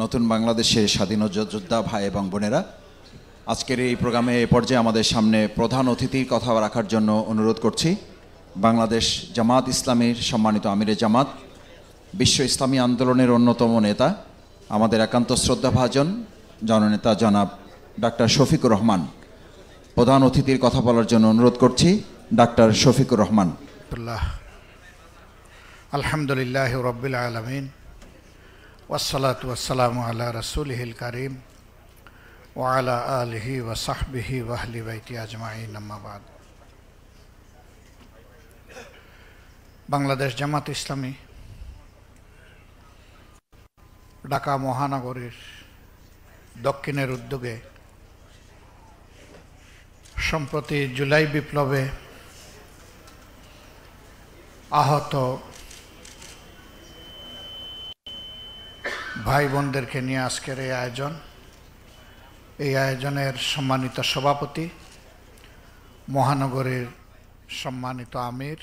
নতুন বাংলাদেশের স্বাধীনতা যোদ্ধা ভাই এবং বোনেরা, আজকের এই প্রোগ্রামে এ পর্যায়ে আমাদের সামনে প্রধান অতিথির কথা রাখার জন্য অনুরোধ করছি বাংলাদেশ জামাত ইসলামীর সম্মানিত আমিরে জামাত, বিশ্ব ইসলামী আন্দোলনের অন্যতম নেতা, আমাদের একান্ত শ্রদ্ধাভাজন জননেতা জনাব ডাক্তার শফিকুর রহমান। প্রধান অতিথির কথা বলার জন্য অনুরোধ করছি ডাক্তার শফিকুর রহমান। আলহামদুলিল্লাহ রাব্বিল আলামিন ওয়াসসালাতু ওয়াসসালামু আলা রাসূলিহিল কারীম ওয়া আলা আলিহি ওয়া সাহবিহি ওয়া আহলি বাইতি আজমাইন, আম্মা বাদ। বাংলাদেশ জামাত ইসলামী ঢাকা মহানগরীর দক্ষিণের উদ্যোগে সম্প্রতি জুলাই বিপ্লবে আহত ভাই বোনদেরকে নিয়ে আজকের এই আয়োজনের সম্মানিত সভাপতি, মহানগরীর সম্মানিত আমির,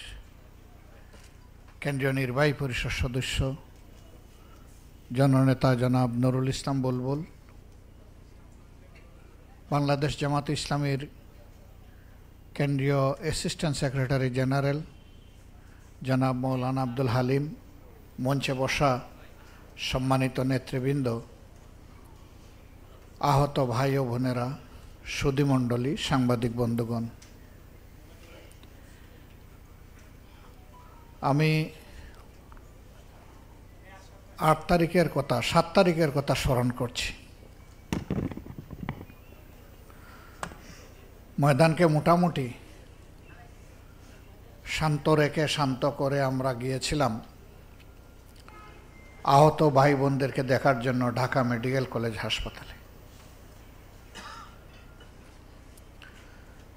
কেন্দ্রীয় নির্বাহী পরিষদ সদস্য জননেতা জনাব নুরুল ইসলাম বুলবুল, বাংলাদেশ জামাত ইসলামীর কেন্দ্রীয় অ্যাসিস্ট্যান্ট সেক্রেটারি জেনারেল জনাব মৌলানা আব্দুল হালিম, মঞ্চে বসা সম্মানিত নেতৃবৃন্দ, আহত ভাই ও বোনেরা, সুধীমণ্ডলী, সাংবাদিক বন্ধুগণ, আমি 7 তারিখের কথা স্মরণ করছি। ময়দানকে মোটামুটি শান্ত করে আমরা গিয়েছিলাম আহত ভাই বোনদেরকে দেখার জন্য ঢাকা মেডিকেল কলেজ হাসপাতালে।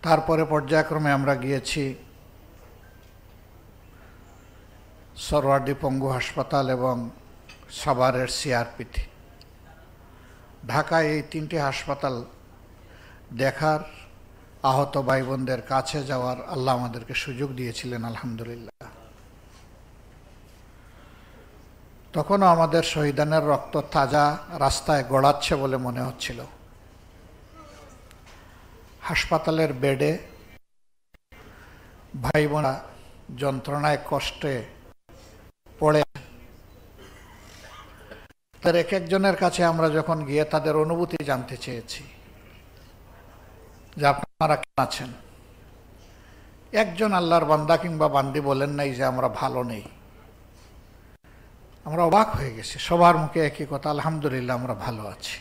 তারপরে পর্যায়ক্রমে আমরা গিয়েছি সরওয়ার্দী পঙ্গু হাসপাতাল এবং সাভারের সিআরপিতে। ঢাকায় এই 3টি হাসপাতাল দেখার, আহত ভাই বোনদের কাছে যাওয়ার আল্লাহ আমাদেরকে সুযোগ দিয়েছিলেন, আলহামদুলিল্লাহ। তখনও আমাদের শহীদানের রক্ত তাজা রাস্তায় গড়াচ্ছে বলে মনে হচ্ছিল। হাসপাতালের বেডে ভাই বোনরা যন্ত্রণায় কষ্টে পড়ে, তাদের এক একজনের কাছে আমরা যখন গিয়ে তাদের অনুভূতি জানতে চেয়েছি যে আপনারা কেমন আছেন, একজন আল্লাহর বান্দা কিংবা বান্দি বলেন নাই যে আমরা ভালো নেই। আমরা অবাক হয়ে গেছি, সবার মুখে একই কথা, আলহামদুলিল্লাহ আমরা ভালো আছি।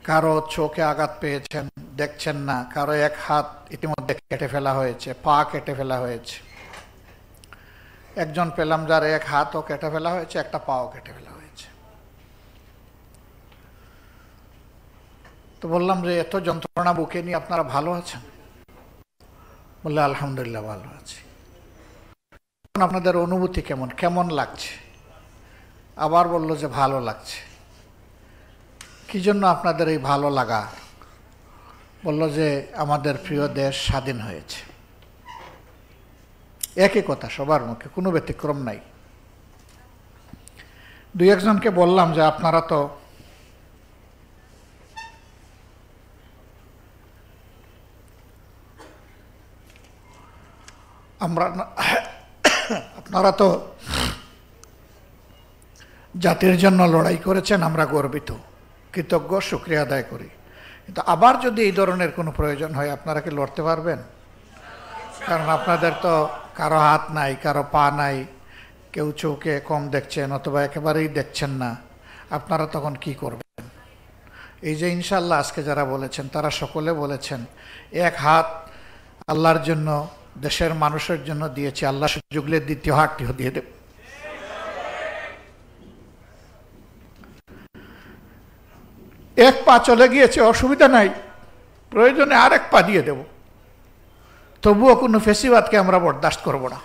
কারো চোখে আঘাত পেয়েছেন, দেখছেন না, কারো এক হাত ইতিমধ্যে কেটে ফেলা হয়েছে, পা কেটে ফেলা হয়েছে। একজন পেলাম যার এক হাতও কেটে ফেলা হয়েছে, একটা পাও কেটে ফেলা হয়েছে। তো বললাম যে এত যন্ত্রণা বুকে নিয়ে আপনারা ভালো আছেন? বললে আলহামদুলিল্লাহ ভালো আছি। আপনাদের অনুভূতি কেমন লাগছে? আবার বলল যে ভালো লাগছে। কি জন্য আপনাদের এই ভালো লাগা? বলল যে আমাদের প্রিয় দেশ স্বাধীন হয়েছে। একই কথা সবার মুখে, কোনো ব্যতিক্রম নাই। 2-1জনকে বললাম যে আপনারা তো আপনারা তো জাতির জন্য লড়াই করেছেন, আমরা গর্বিত, কৃতজ্ঞ, শুকরিয়া আদায় করি। কিন্তু আবার যদি এই ধরনের কোনো প্রয়োজন হয় আপনারা কি লড়তে পারবেন? কারণ আপনাদের তো কারো হাত নাই, কারো পা নাই, কেউ চোখে কম দেখছেন অথবা একেবারেই দেখছেন না, আপনারা তখন কি করবেন? এই যে ইনশাআল্লাহ আজকে যারা বলেছেন তারা সকলে বলেছেন এক হাত আল্লাহর জন্য, দেশের মানুষের জন্য দিয়েছি, আল্লাহ সুযোগলে দ্বিতীয় হাতটিও দিয়ে দেব। এক পা চলে গিয়েছে, অসুবিধা নাই, প্রয়োজনে আরেক পা দিয়ে দেব, তবুও কোনো ফেসিবাদকে আমরা বরদাস্ত করব না।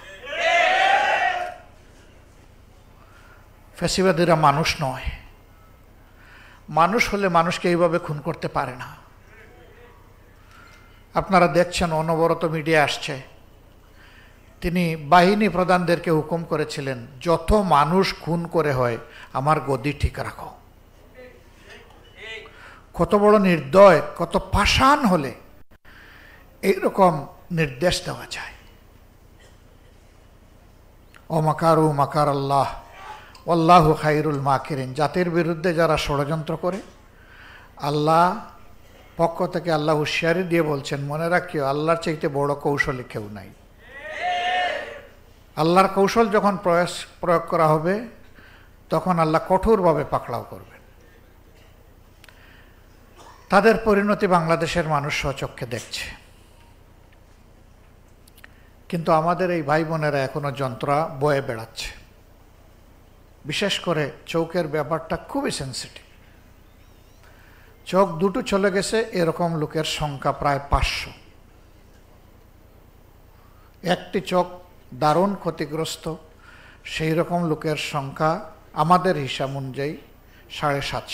ফেসিবাদীরা মানুষ নয়, মানুষ হলে মানুষকে এইভাবে খুন করতে পারে না। আপনারা দেখছেন অনবরত মিডিয়া আসছে, তিনি বাহিনী প্রধানদেরকে হুকুম করেছিলেন যত মানুষ খুন করে হয় আমার গদি ঠিক রাখো। কত বড় নির্দয়, কত পাষাণ হলে এইরকম নির্দেশ দেওয়া যায়। ও মাকারু মাকার আল্লাহ আল্লাহু খাইরুল মাকিরিন। জাতির বিরুদ্ধে যারা ষড়যন্ত্র করে, আল্লাহ পক্ষ থেকে আল্লাহ হুঁশিয়ারি দিয়ে বলছেন, মনে রাখিও আল্লাহর চাইতে বড় কৌশলী কেউ নাই। আল্লাহর কৌশল যখন প্রয়োগ করা হবে তখন আল্লাহ কঠোরভাবে পাকড়াও করবেন। তাদের পরিণতি বাংলাদেশের মানুষ স্বচক্ষে দেখছে। কিন্তু আমাদের এই ভাই বোনেরা এখনো যন্ত্রা বয়ে বেড়াচ্ছে। বিশেষ করে চোখের ব্যাপারটা খুবই সেন্সিটিভ। চোখ দুটো চলে গেছে এরকম লোকের সংখ্যা প্রায় 500। একটি চোখ দারুণ ক্ষতিগ্রস্ত, সেই রকম লোকের সংখ্যা আমাদের হিসাব অনুযায়ী 750।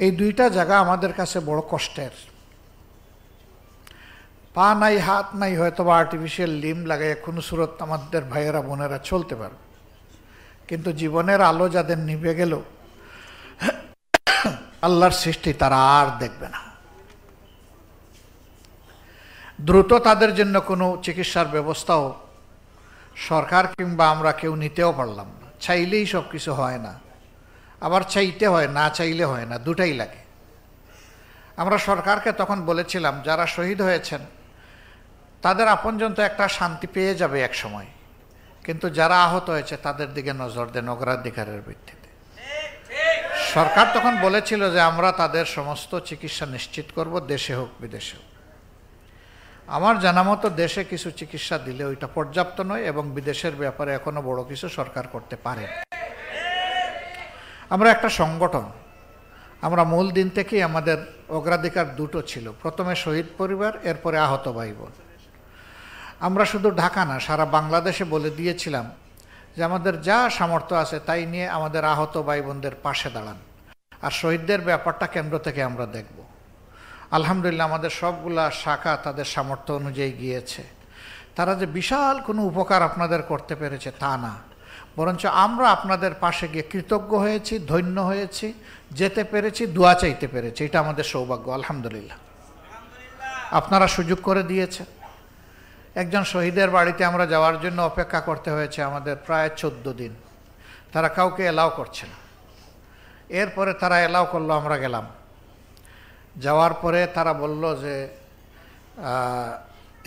এই দুইটা জায়গা আমাদের কাছে বড় কষ্টের। পা নাই, হাত নাই, হয়তো বা আর্টিফিশিয়াল লিম লাগাই কোনো সুরত আমাদের ভাইয়েরা বোনেরা চলতে পারবে, কিন্তু জীবনের আলো যাদের নিভে গেল, আল্লাহর সৃষ্টি তারা আর দেখবে না। দ্রুত তাদের জন্য কোনো চিকিৎসার ব্যবস্থাও সরকার কিংবা আমরা কেউ নিতেও পারলাম না। চাইলেই সব কিছু হয় না, আবার চাইতে হয়, না চাইলে হয় না, দুটাই লাগে। আমরা সরকারকে তখন বলেছিলাম, যারা শহীদ হয়েছেন তাদের আপনজন তো একটা শান্তি পেয়ে যাবে এক সময়, কিন্তু যারা আহত হয়েছে তাদের দিকে নজর দেন অগ্রাধিকারের ভিত্তিতে। সরকার তখন বলেছিল যে আমরা তাদের সমস্ত চিকিৎসা নিশ্চিত করব, দেশে হোক বিদেশে হোক। আমার জানা মতো দেশে কিছু চিকিৎসা দিলে ওইটা পর্যাপ্ত নয়, এবং বিদেশের ব্যাপারে এখনো বড় কিছু সরকার করতে পারে। আমরা একটা সংগঠন, আমরা মূল দিন থেকেই আমাদের অগ্রাধিকার দুটো ছিল, প্রথমে শহীদ পরিবার, এরপরে আহত ভাই বোন। আমরা শুধু ঢাকা না, সারা বাংলাদেশে বলে দিয়েছিলাম যে আমাদের যা সামর্থ্য আছে তাই নিয়ে আমাদের আহত ভাই বোনদের পাশে দাঁড়ান, আর শহীদদের ব্যাপারটা কেন্দ্র থেকে আমরা দেখব। আলহামদুলিল্লাহ আমাদের সবগুলা শাখা তাদের সামর্থ্য অনুযায়ী গিয়েছে। তারা যে বিশাল কোনো উপকার আপনাদের করতে পেরেছে তা না, বরঞ্চ আমরা আপনাদের পাশে গিয়ে কৃতজ্ঞ হয়েছি, ধন্য হয়েছি, যেতে পেরেছি, দোয়া চাইতে পেরেছি। এটা আমাদের সৌভাগ্য। আলহামদুলিল্লাহ আপনারা সুযোগ করে দিয়েছেন। একজন শহীদের বাড়িতে আমরা যাওয়ার জন্য অপেক্ষা করতে হয়েছে আমাদের প্রায় 14 দিন। তারা কাউকে এলাও করছে না। এরপরে তারা এলাও করলো, আমরা গেলাম। যাওয়ার পরে তারা বলল যে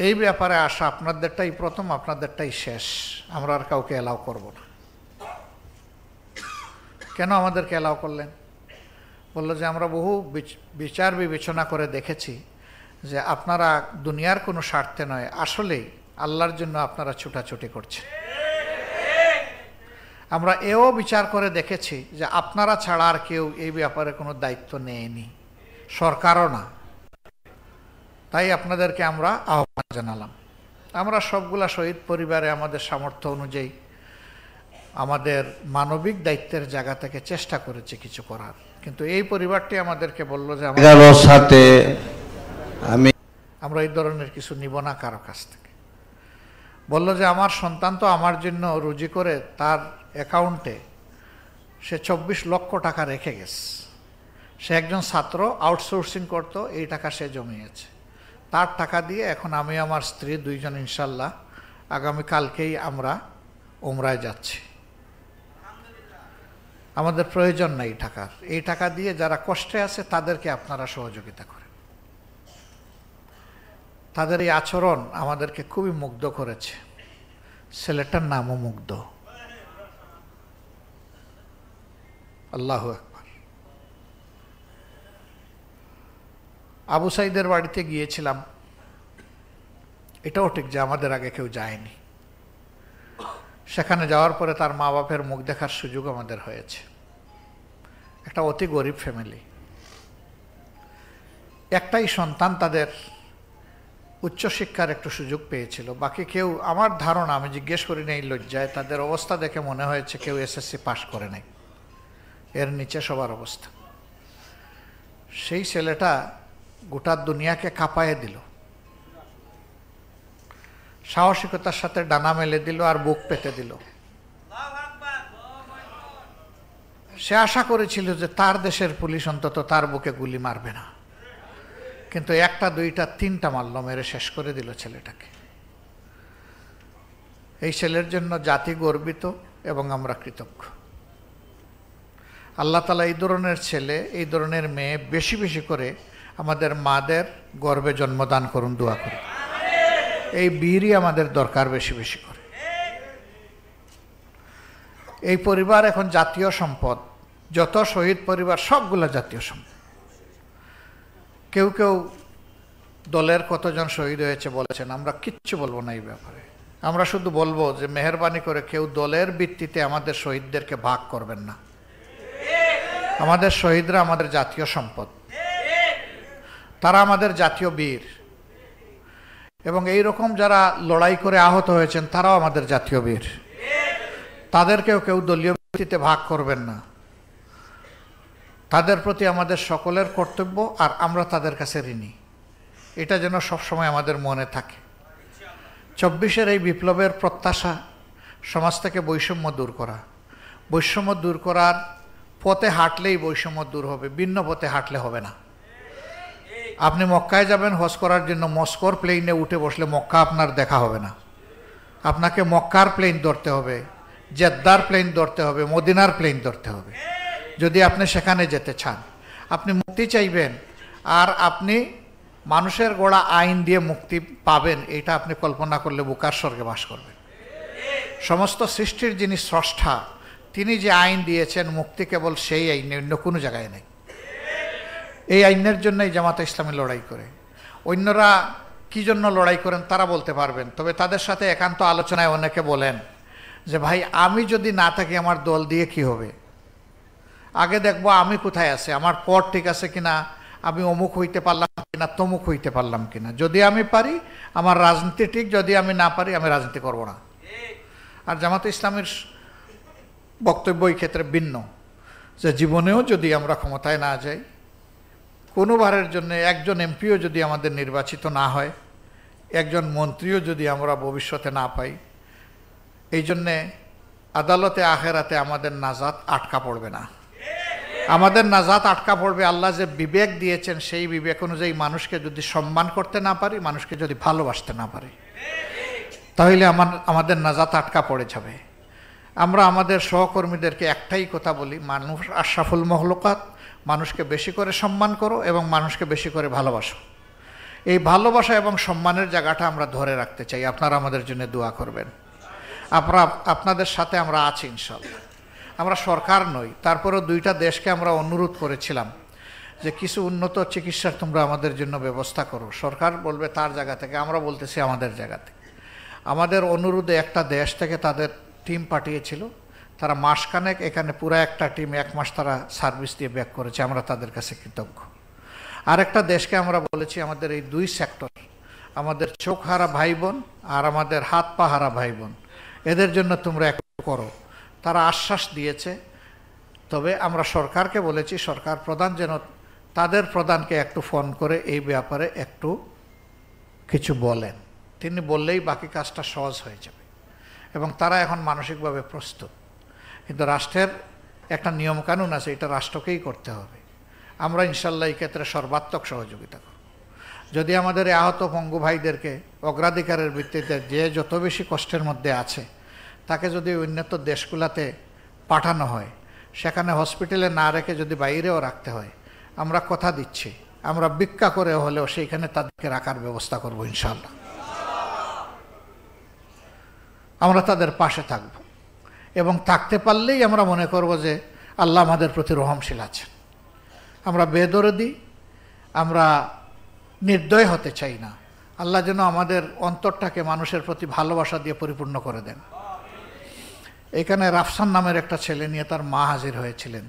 এই ব্যাপারে আসা আপনাদেরটাই প্রথম, আপনাদেরটাই শেষ, আমরা আর কাউকে এলাও করব না। কেন আমাদেরকে এলাও করলেন? বলল যে আমরা বহু বিচার বিবেচনা করে দেখেছি যে আপনারা দুনিয়ার কোনো স্বার্থে নয়, আসলেই আল্লাহর জন্য আপনারা ছুটাছুটি করছেন। আমরা এও বিচার করে দেখেছি যে আপনারা ছাড়া আর কেউ এই ব্যাপারে কোনো দায়িত্ব নেয়নি, সরকারও না। তাই আপনাদেরকে আমরা আহ্বান জানালাম। আমরা সবগুলা শহীদ পরিবারে আমাদের সামর্থ্য অনুযায়ী আমাদের মানবিক দায়িত্বের জায়গা থেকে চেষ্টা করেছি কিছু করার, কিন্তু এই পরিবারটি আমাদেরকে বলল যে আমরা এই ধরনের কিছু নিব না কারো কাছ থেকে। বলল যে আমার সন্তান তো আমার জন্য রুজি করে তার অ্যাকাউন্টে সে 24 লক্ষ টাকা রেখে গেছে। সে একজন ছাত্র, আউটসোর্সিং করত, এই টাকা সে জমিয়েছে। তার টাকা দিয়ে এখন আমি আমার স্ত্রী দুইজন ইনশাল্লাহ আগামীকালকেই আমরা উমরায় যাচ্ছি। আমাদের প্রয়োজন নাই টাকার। এই টাকা দিয়ে যারা কষ্টে আছে তাদেরকে আপনারা সহযোগিতা করেন। তাদের এই আচরণ আমাদেরকে খুবই মুগ্ধ করেছে। ছেলেটার নামও মুগ্ধ। আল্লাহু আকবার। আবু সাইদের বাড়িতে গিয়েছিলাম। এটাও ঠিক যে আমাদের আগে কেউ যায়নি। সেখানে যাওয়ার পরে তার মা বাপের মুখ দেখার সুযোগ আমাদের হয়েছে। একটা অতি গরিব ফ্যামিলি, একটাই সন্তান তাদের উচ্চশিক্ষার একটু সুযোগ পেয়েছিল, বাকি কেউ, আমার ধারণা, আমি জিজ্ঞেস করি না এই লজ্জায়, তাদের অবস্থা দেখে মনে হয়েছে কেউ এসএসসি পাশ করে নাই, এর নিচে সবার অবস্থা। সেই ছেলেটা গোটা দুনিয়াকে কাঁপায়ে দিল, সাহসিকতার সাথে ডানা মেলে দিল আর বুক পেতে দিল। সে আশা করেছিল যে তার দেশের পুলিশ অন্তত তার বুকে গুলি মারবে না, কিন্তু একটা দুইটা তিনটা মারল, মেরে শেষ করে দিল ছেলেটাকে। এই ছেলের জন্য জাতি গর্বিত এবং আমরা কৃতজ্ঞ। আল্লাহ তাআলা এই ধরনের ছেলে, এই ধরনের মেয়ে বেশি বেশি করে আমাদের মাদের গর্বে জন্মদান করুন, দোয়া করি। এই বীরই আমাদের দরকার বেশি বেশি করে। এই পরিবার এখন জাতীয় সম্পদ, যত শহীদ পরিবার সবগুলা জাতীয় সম্পদ। কেউ কেউ দলের কতজন শহীদ হয়েছে বলেছেন, আমরা কিচ্ছু বলবো না এই ব্যাপারে। আমরা শুধু বলবো যে মেহেরবানি করে কেউ দলের ভিত্তিতে আমাদের শহীদদেরকে ভাগ করবেন না। আমাদের শহীদরা আমাদের জাতীয় সম্পদ, তারা আমাদের জাতীয় বীর, এবং এই রকম যারা লড়াই করে আহত হয়েছেন তারাও আমাদের জাতীয় বীর। তাদেরকেও কেউ দলীয় ভিত্তিতে ভাগ করবেন না। তাদের প্রতি আমাদের সকলের কর্তব্য, আর আমরা তাদের কাছে ঋণী, এটা যেন সবসময় আমাদের মনে থাকে। 24-এর এই বিপ্লবের প্রত্যাশা সমাজ থেকে বৈষম্য দূর করা। বৈষম্য দূর করার পথে হাঁটলেই বৈষম্য দূর হবে, ভিন্ন পথে হাঁটলে হবে না। আপনি মক্কায় যাবেন হজ করার জন্য, মস্কোর প্লেনে উঠে বসলে মক্কা আপনার দেখা হবে না। আপনাকে মক্কার প্লেন ধরতে হবে, জেদ্দার প্লেন ধরতে হবে, মদিনার প্লেন ধরতে হবে যদি আপনি সেখানে যেতে চান। আপনি মুক্তি চাইবেন, আর আপনি মানুষের গড়া আইন দিয়ে মুক্তি পাবেন, এটা আপনি কল্পনা করলে বুকার স্বর্গে বাস করবেন। সমস্ত সৃষ্টির যিনি স্রষ্টা, তিনি যে আইন দিয়েছেন, মুক্তি কেবল সেই আইনে, অন্য কোনো জায়গায় নেই। এই আইনের জন্যই জামাতে ইসলামী লড়াই করে। অন্যরা কি জন্য লড়াই করেন তারা বলতে পারবেন, তবে তাদের সাথে একান্ত আলোচনায় অনেকে বলেন যে ভাই, আমি যদি না থাকি আমার দল দিয়ে কি হবে? আগে দেখবো আমি কোথায় আছে, আমার পথ ঠিক আছে কিনা, আমি অমুক হইতে পারলাম কিনা, তমুক হইতে পারলাম কিনা। যদি আমি পারি আমার রাজনীতি ঠিক, যদি আমি না পারি আমি রাজনীতি করব না। আর জামাতে ইসলামীর বক্তব্য এই ক্ষেত্রে ভিন্ন, যে জীবনেও যদি আমরা ক্ষমতায় না যাই, কোনোবারের জন্য একজন এমপিও যদি আমাদের নির্বাচিত না হয়, একজন মন্ত্রীও যদি আমরা ভবিষ্যতে না পাই, এই জন্যে আদালতে আখেরাতে আমাদের নাজাত আটকা পড়বে না। আমাদের নাজাত আটকা পড়বে আল্লাহ যে বিবেক দিয়েছেন, সেই বিবেক অনুযায়ী মানুষকে যদি সম্মান করতে না পারি, মানুষকে যদি ভালোবাসতে না পারি, তাহলে আমাদের নাজাত আটকা পড়ে যাবে। আমরা আমাদের সহকর্মীদেরকে একটাই কথা বলি, মানুষ আশরাফুল মখলুকাত, মানুষকে বেশি করে সম্মান করো এবং মানুষকে বেশি করে ভালোবাসো। এই ভালোবাসা এবং সম্মানের জায়গাটা আমরা ধরে রাখতে চাই। আপনারা আমাদের জন্য দোয়া করবেন। আপনাদের সাথে আমরা আছি ইনশাআল্লাহ। আমরা সরকার নই, তারপরেও দুইটা দেশকে আমরা অনুরোধ করেছিলাম যে কিছু উন্নত চিকিৎসার তোমরা আমাদের জন্য ব্যবস্থা করো। সরকার বলবে তার জায়গা থেকে, আমরা বলতেছি আমাদের জায়গা থেকে। আমাদের অনুরোধে একটা দেশ থেকে তাদের টিম পাঠিয়েছিল, তারা মাসখানেক এখানে পুরো একটা টিম 1 মাস তারা সার্ভিস দিয়ে ব্যাক করেছে, আমরা তাদের কাছে কৃতজ্ঞ। আরেকটা দেশকে আমরা বলেছি আমাদের এই 2 সেক্টর, আমাদের চোখ হারা ভাই বোন আর আমাদের হাত পা হারা ভাই বোন, এদের জন্য তোমরা একটু করো। তারা আশ্বাস দিয়েছে, তবে আমরা সরকারকে বলেছি সরকার প্রধান যেন তাদের প্রধানকে একটু ফোন করে এই ব্যাপারে একটু কিছু বলেন। তিনি বললেই বাকি কাজটা সহজ হয়ে যাবে, এবং তারা এখন মানসিকভাবে প্রস্তুত। কিন্তু রাষ্ট্রের একটা নিয়মকানুন আছে, এটা রাষ্ট্রকেই করতে হবে। আমরা ইনশাল্লাহ এই ক্ষেত্রে সর্বাত্মক সহযোগিতা করব। যদি আমাদের আহত পঙ্গু ভাইদেরকে অগ্রাধিকারের ভিত্তিতে যে যত বেশি কষ্টের মধ্যে আছে, তাকে যদি উন্নত দেশগুলোতে পাঠানো হয়, সেখানে হসপিটালে না রেখে যদি বাইরেও রাখতে হয়, আমরা কথা দিচ্ছি আমরা ভিক্ষা করে হলেও সেইখানে তাদেরকে রাখার ব্যবস্থা করব ইনশাআল্লাহ। আমরা তাদের পাশে থাকব, এবং থাকতে পারলেই আমরা মনে করব যে আল্লাহ আমাদের প্রতি রহমশীল আছেন। আমরা বেদরদি, আমরা নির্দয় হতে চাই না। আল্লাহ যেন আমাদের অন্তরটাকে মানুষের প্রতি ভালোবাসা দিয়ে পরিপূর্ণ করে দেন। এখানে রাফসান নামের একটা ছেলে নিয়ে তার মা হাজির হয়েছিলেন।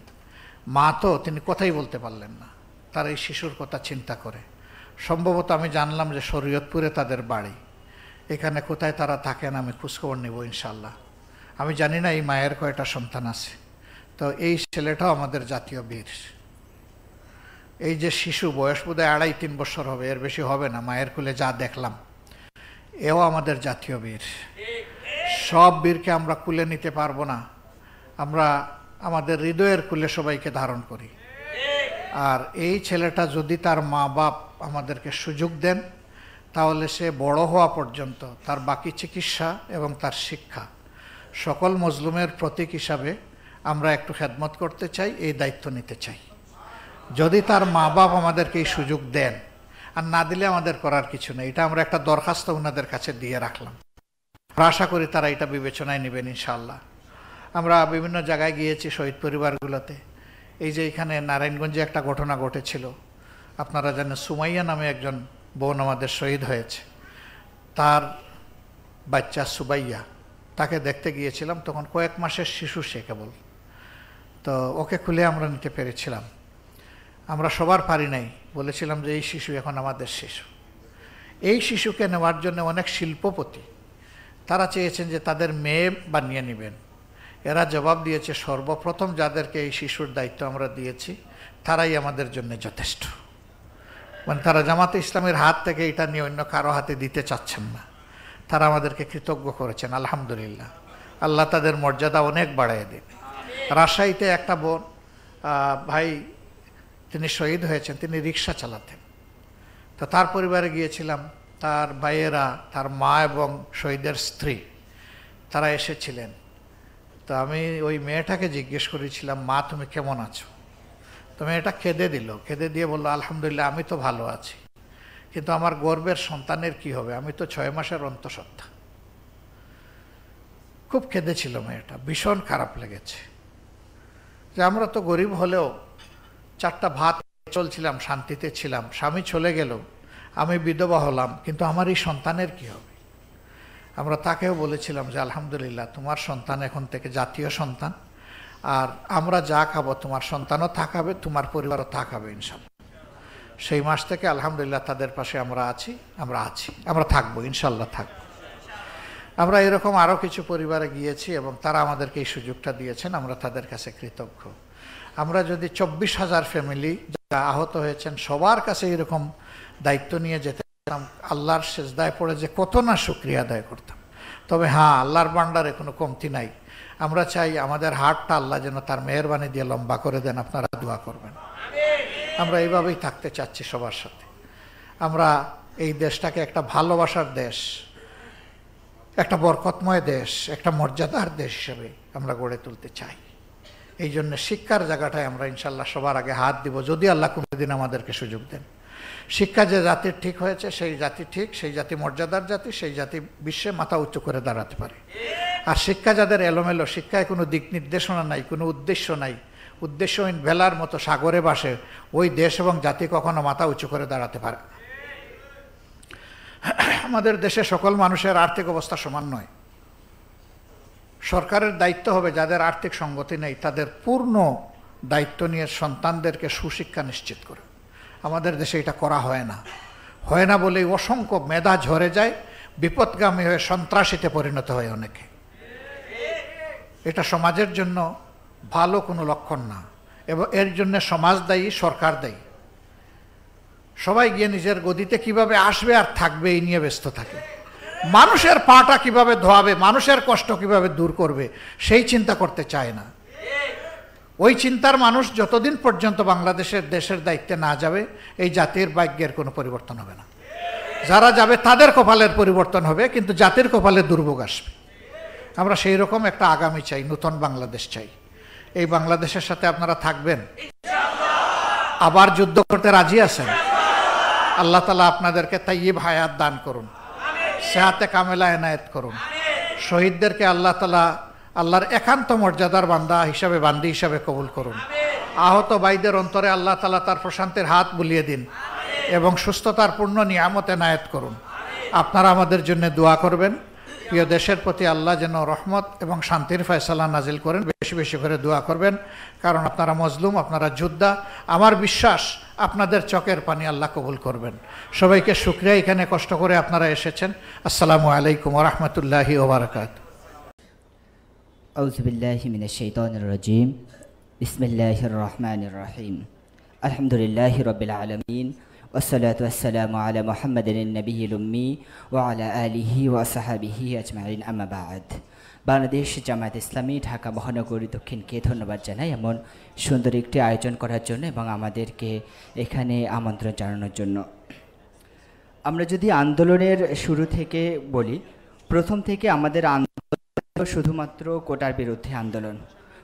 মা তো তিনি কথাই বলতে পারলেন না, তার এই শিশুর কথা চিন্তা করে। সম্ভবত আমি জানলাম যে শরীয়তপুরে তাদের বাড়ি। এখানে কোথায় তারা থাকেন আমি খোঁজখবর নেব ইনশাল্লাহ। আমি জানি না এই মায়ের কয়টা সন্তান আছে। তো এই ছেলেটাও আমাদের জাতীয় বীর। এই যে শিশু, বয়স বোধহয় 2.5-3 বছর হবে, এর বেশি হবে না, মায়ের কোলে যা দেখলাম, এও আমাদের জাতীয় বীর। সব বীরকে আমরা কুলে নিতে পারবো না। আমরা আমাদের হৃদয়ের কুলে সবাইকে ধারণ করি। আর এই ছেলেটা যদি তার মা বাপ আমাদেরকে সুযোগ দেন, তাহলে সে বড় হওয়া পর্যন্ত তার বাকি চিকিৎসা এবং তার শিক্ষা সকল মজলুমের প্রতীক হিসাবে আমরা একটু খেদমত করতে চাই, এই দায়িত্ব নিতে চাই। যদি তার মা বাপ আমাদেরকে এই সুযোগ দেন, আর না দিলে আমাদের করার কিছু নেই। এটা আমরা একটা দরখাস্ত ওনাদের কাছে দিয়ে রাখলাম। আশা করি তারা এটা বিবেচনায় নেবেন ইনশাআল্লাহ। আমরা বিভিন্ন জায়গায় গিয়েছি শহীদ পরিবারগুলোতে। এই যে এখানে নারায়ণগঞ্জে একটা ঘটনা ঘটেছিল, আপনারা জানেন সুমাইয়া নামে একজন বোন আমাদের শহীদ হয়েছে। তার বাচ্চা সুবাইয়া, তাকে দেখতে গিয়েছিলাম, তখন কয়েক মাসের শিশু সে কেবল। তো ওকে খুলে আমরা নিতে পেরেছিলাম। আমরা সবার পারি নাই, বলেছিলাম যে এই শিশু এখন আমাদের শিশু। এই শিশুকে নেওয়ার জন্য অনেক শিল্পপতি তারা চেয়েছেন যে তাদের মেয়ে বানিয়ে নেবেন। এরা জবাব দিয়েছে সর্বপ্রথম যাদেরকে এই শিশুর দায়িত্ব আমরা দিয়েছি তারাই আমাদের জন্য যথেষ্ট। মানে তারা জামাতে ইসলামের হাত থেকে এটা নিয়ে অন্য কারো হাতে দিতে চাচ্ছেন না। তারা আমাদেরকে কৃতজ্ঞ করেছেন, আলহামদুলিল্লাহ। আল্লাহ তাদের মর্যাদা অনেক বাড়ায় দিন। রাজশাহীতে একটা বোন ভাই, তিনি শহীদ হয়েছেন, তিনি রিক্সা চালাতেন। তো তার পরিবারে গিয়েছিলাম, তার ভাইয়েরা, তার মা এবং শহীদের স্ত্রী তারা এসেছিলেন। তো আমি ওই মেয়েটাকে জিজ্ঞেস করেছিলাম, মা তুমি কেমন আছো? তো মেয়েটা কেঁদে দিল, কেঁদে দিয়ে বললো, আলহামদুলিল্লাহ আমি তো ভালো আছি, কিন্তু আমার গর্বের সন্তানের কি হবে, আমি তো 6 মাসের অন্তঃসত্ত্বা। খুব কেঁদেছিল মেয়েটা, ভীষণ খারাপ লেগেছে যে আমরা তো গরিব হলেও 4টা ভাত চলছিলাম, শান্তিতে ছিলাম। স্বামী চলে গেল, আমি বিধবা হলাম, কিন্তু আমার এই সন্তানের কি হবে? আমরা তাকেও বলেছিলাম যে আলহামদুলিল্লাহ তোমার সন্তান এখন থেকে জাতীয় সন্তান, আর আমরা যা খাবো তোমার সন্তানও থাকাবে, তোমার পরিবারও থাকাবে ইনশাল্লাহ। সেই মাস থেকে আলহামদুলিল্লাহ তাদের পাশে আমরা আছি, আমরা থাকবো, ইনশাল্লাহ থাকবো। আমরা এরকম আরও কিছু পরিবারে গিয়েছি এবং তারা আমাদেরকে এই সুযোগটা দিয়েছেন, আমরা তাদের কাছে কৃতজ্ঞ। আমরা যদি 24,000 ফ্যামিলি যারা আহত হয়েছেন সবার কাছে এরকম দায়িত্ব নিয়ে যেতে আল্লাহর সেজদায় পড়ে যে কত না শুকরিয়া আদায় করতাম। তবে হ্যাঁ, আল্লাহর ভান্ডারে কোনো কমতি নাই। আমরা চাই আমাদের হাতটা আল্লাহ যেন তার মেহেরবানি দিয়ে লম্বা করে দেন, আপনারা দোয়া করবেন। আমরা এইভাবেই থাকতে চাচ্ছি সবার সাথে। আমরা এই দেশটাকে একটা ভালোবাসার দেশ, একটা বরকতময় দেশ, একটা মর্যাদার দেশ হিসেবে আমরা গড়ে তুলতে চাই। এই জন্য শিক্ষার জায়গাটায় আমরা ইনশাল্লাহ সবার আগে হাত দিব, যদি আল্লাহ কোনোদিন আমাদেরকে সুযোগ দেন। শিক্ষা যে জাতির ঠিক হয়েছে সেই জাতি ঠিক, সেই জাতি মর্যাদার জাতি, সেই জাতি বিশ্বে মাথা উঁচু করে দাঁড়াতে পারে। আর শিক্ষা যাদের এলোমেলো, শিক্ষায় কোনো দিক নির্দেশনা নাই, কোনো উদ্দেশ্য নাই, উদ্দেশ্যহীন ভেলার মতো সাগরে ভাসে, ওই দেশ এবং জাতি কখনো মাথা উঁচু করে দাঁড়াতে পারে। আমাদের দেশে সকল মানুষের আর্থিক অবস্থা সমান নয়। সরকারের দায়িত্ব হবে যাদের আর্থিক সঙ্গতি নেই তাদের পূর্ণ দায়িত্ব নিয়ে সন্তানদেরকে সুশিক্ষা নিশ্চিত করে। আমাদের দেশে এটা করা হয় না বলেই অসংখ্য মেধা ঝরে যায়, বিপদগামী হয়ে সন্ত্রাসীতে পরিণত হয় অনেকে। এটা সমাজের জন্য ভালো কোনো লক্ষণ না, এবং এর জন্য সমাজ দায়ী, সরকার দায়ী। সবাই গিয়ে নিজের গদিতে কিভাবে আসবে আর থাকবে এই নিয়ে ব্যস্ত থাকে। মানুষের পাটা কিভাবে ধোয়াবে, মানুষের কষ্ট কিভাবে দূর করবে সেই চিন্তা করতে চায় না। ওই চিন্তার মানুষ যতদিন পর্যন্ত বাংলাদেশের দেশের দায়িত্বে না যাবে, এই জাতির ভাগ্যের কোনো পরিবর্তন হবে না। যারা যাবে তাদের কপালের পরিবর্তন হবে, কিন্তু জাতির কপালে দুর্ভোগ আসবে। আমরা সেই রকম একটা আগামী চাই, নতুন বাংলাদেশ চাই। এই বাংলাদেশের সাথে আপনারা থাকবেন, আবার যুদ্ধ করতে রাজি আছেন? আল্লাহ তাআলা আপনাদেরকে তাইয়্যিব হায়াত দান করুন, সেহাতে কামেলা এনায়েত করুন। শহীদদেরকে আল্লাহ তাআলা আল্লাহর একান্ত মর্যাদার বান্দি হিসাবে কবুল করুন। আহত ভাইদের অন্তরে আল্লাহ তাআলা তার প্রশান্তির হাত বুলিয়ে দিন এবং সুস্থতার পূর্ণ নিয়ামত এনায়েত করুন। আপনারা আমাদের জন্য দোয়া করবেন। প্রিয় দেশের প্রতি আল্লাহ যেন রহমত এবং শান্তির ফয়সালা নাজিল করেন, বেশি বেশি করে দোয়া করবেন, কারণ আপনারা মজলুম, আপনারা যোদ্ধা। আমার বিশ্বাস আপনাদের চোখের পানি আল্লাহ কবুল করবেন। সবাইকে শুকরিয়া, এখানে কষ্ট করে আপনারা এসেছেন। আসসালামু আলাইকুম ওয়া রাহমাতুল্লাহি ওয়া বারাকাতুহু। আউযু বিল্লাহি মিনাশ শাইতানির রাজীম। বিসমিল্লাহির রহমানির রহিম। আলহামদুলিল্লাহি রাব্বিল আলামিন। والصلاة والسلام على محمد النبي الأمي وعلى آله وصحبه أجمعين أما بعد বাংলাদেশ জামায়াত ইসলামী ঢাকা মহানগরী দক্ষিণকে ধন্যবাদ জানাই এমন সুন্দর একটি আয়োজন করার জন্য এবং আমাদেরকে এখানে আমন্ত্রণ জানানোর জন্য। আমরা যদি আন্দোলনের শুরু থেকে বলি, প্রথম থেকে আমাদের আন্দোলন শুধুমাত্র কোটার বিরুদ্ধে আন্দোলন।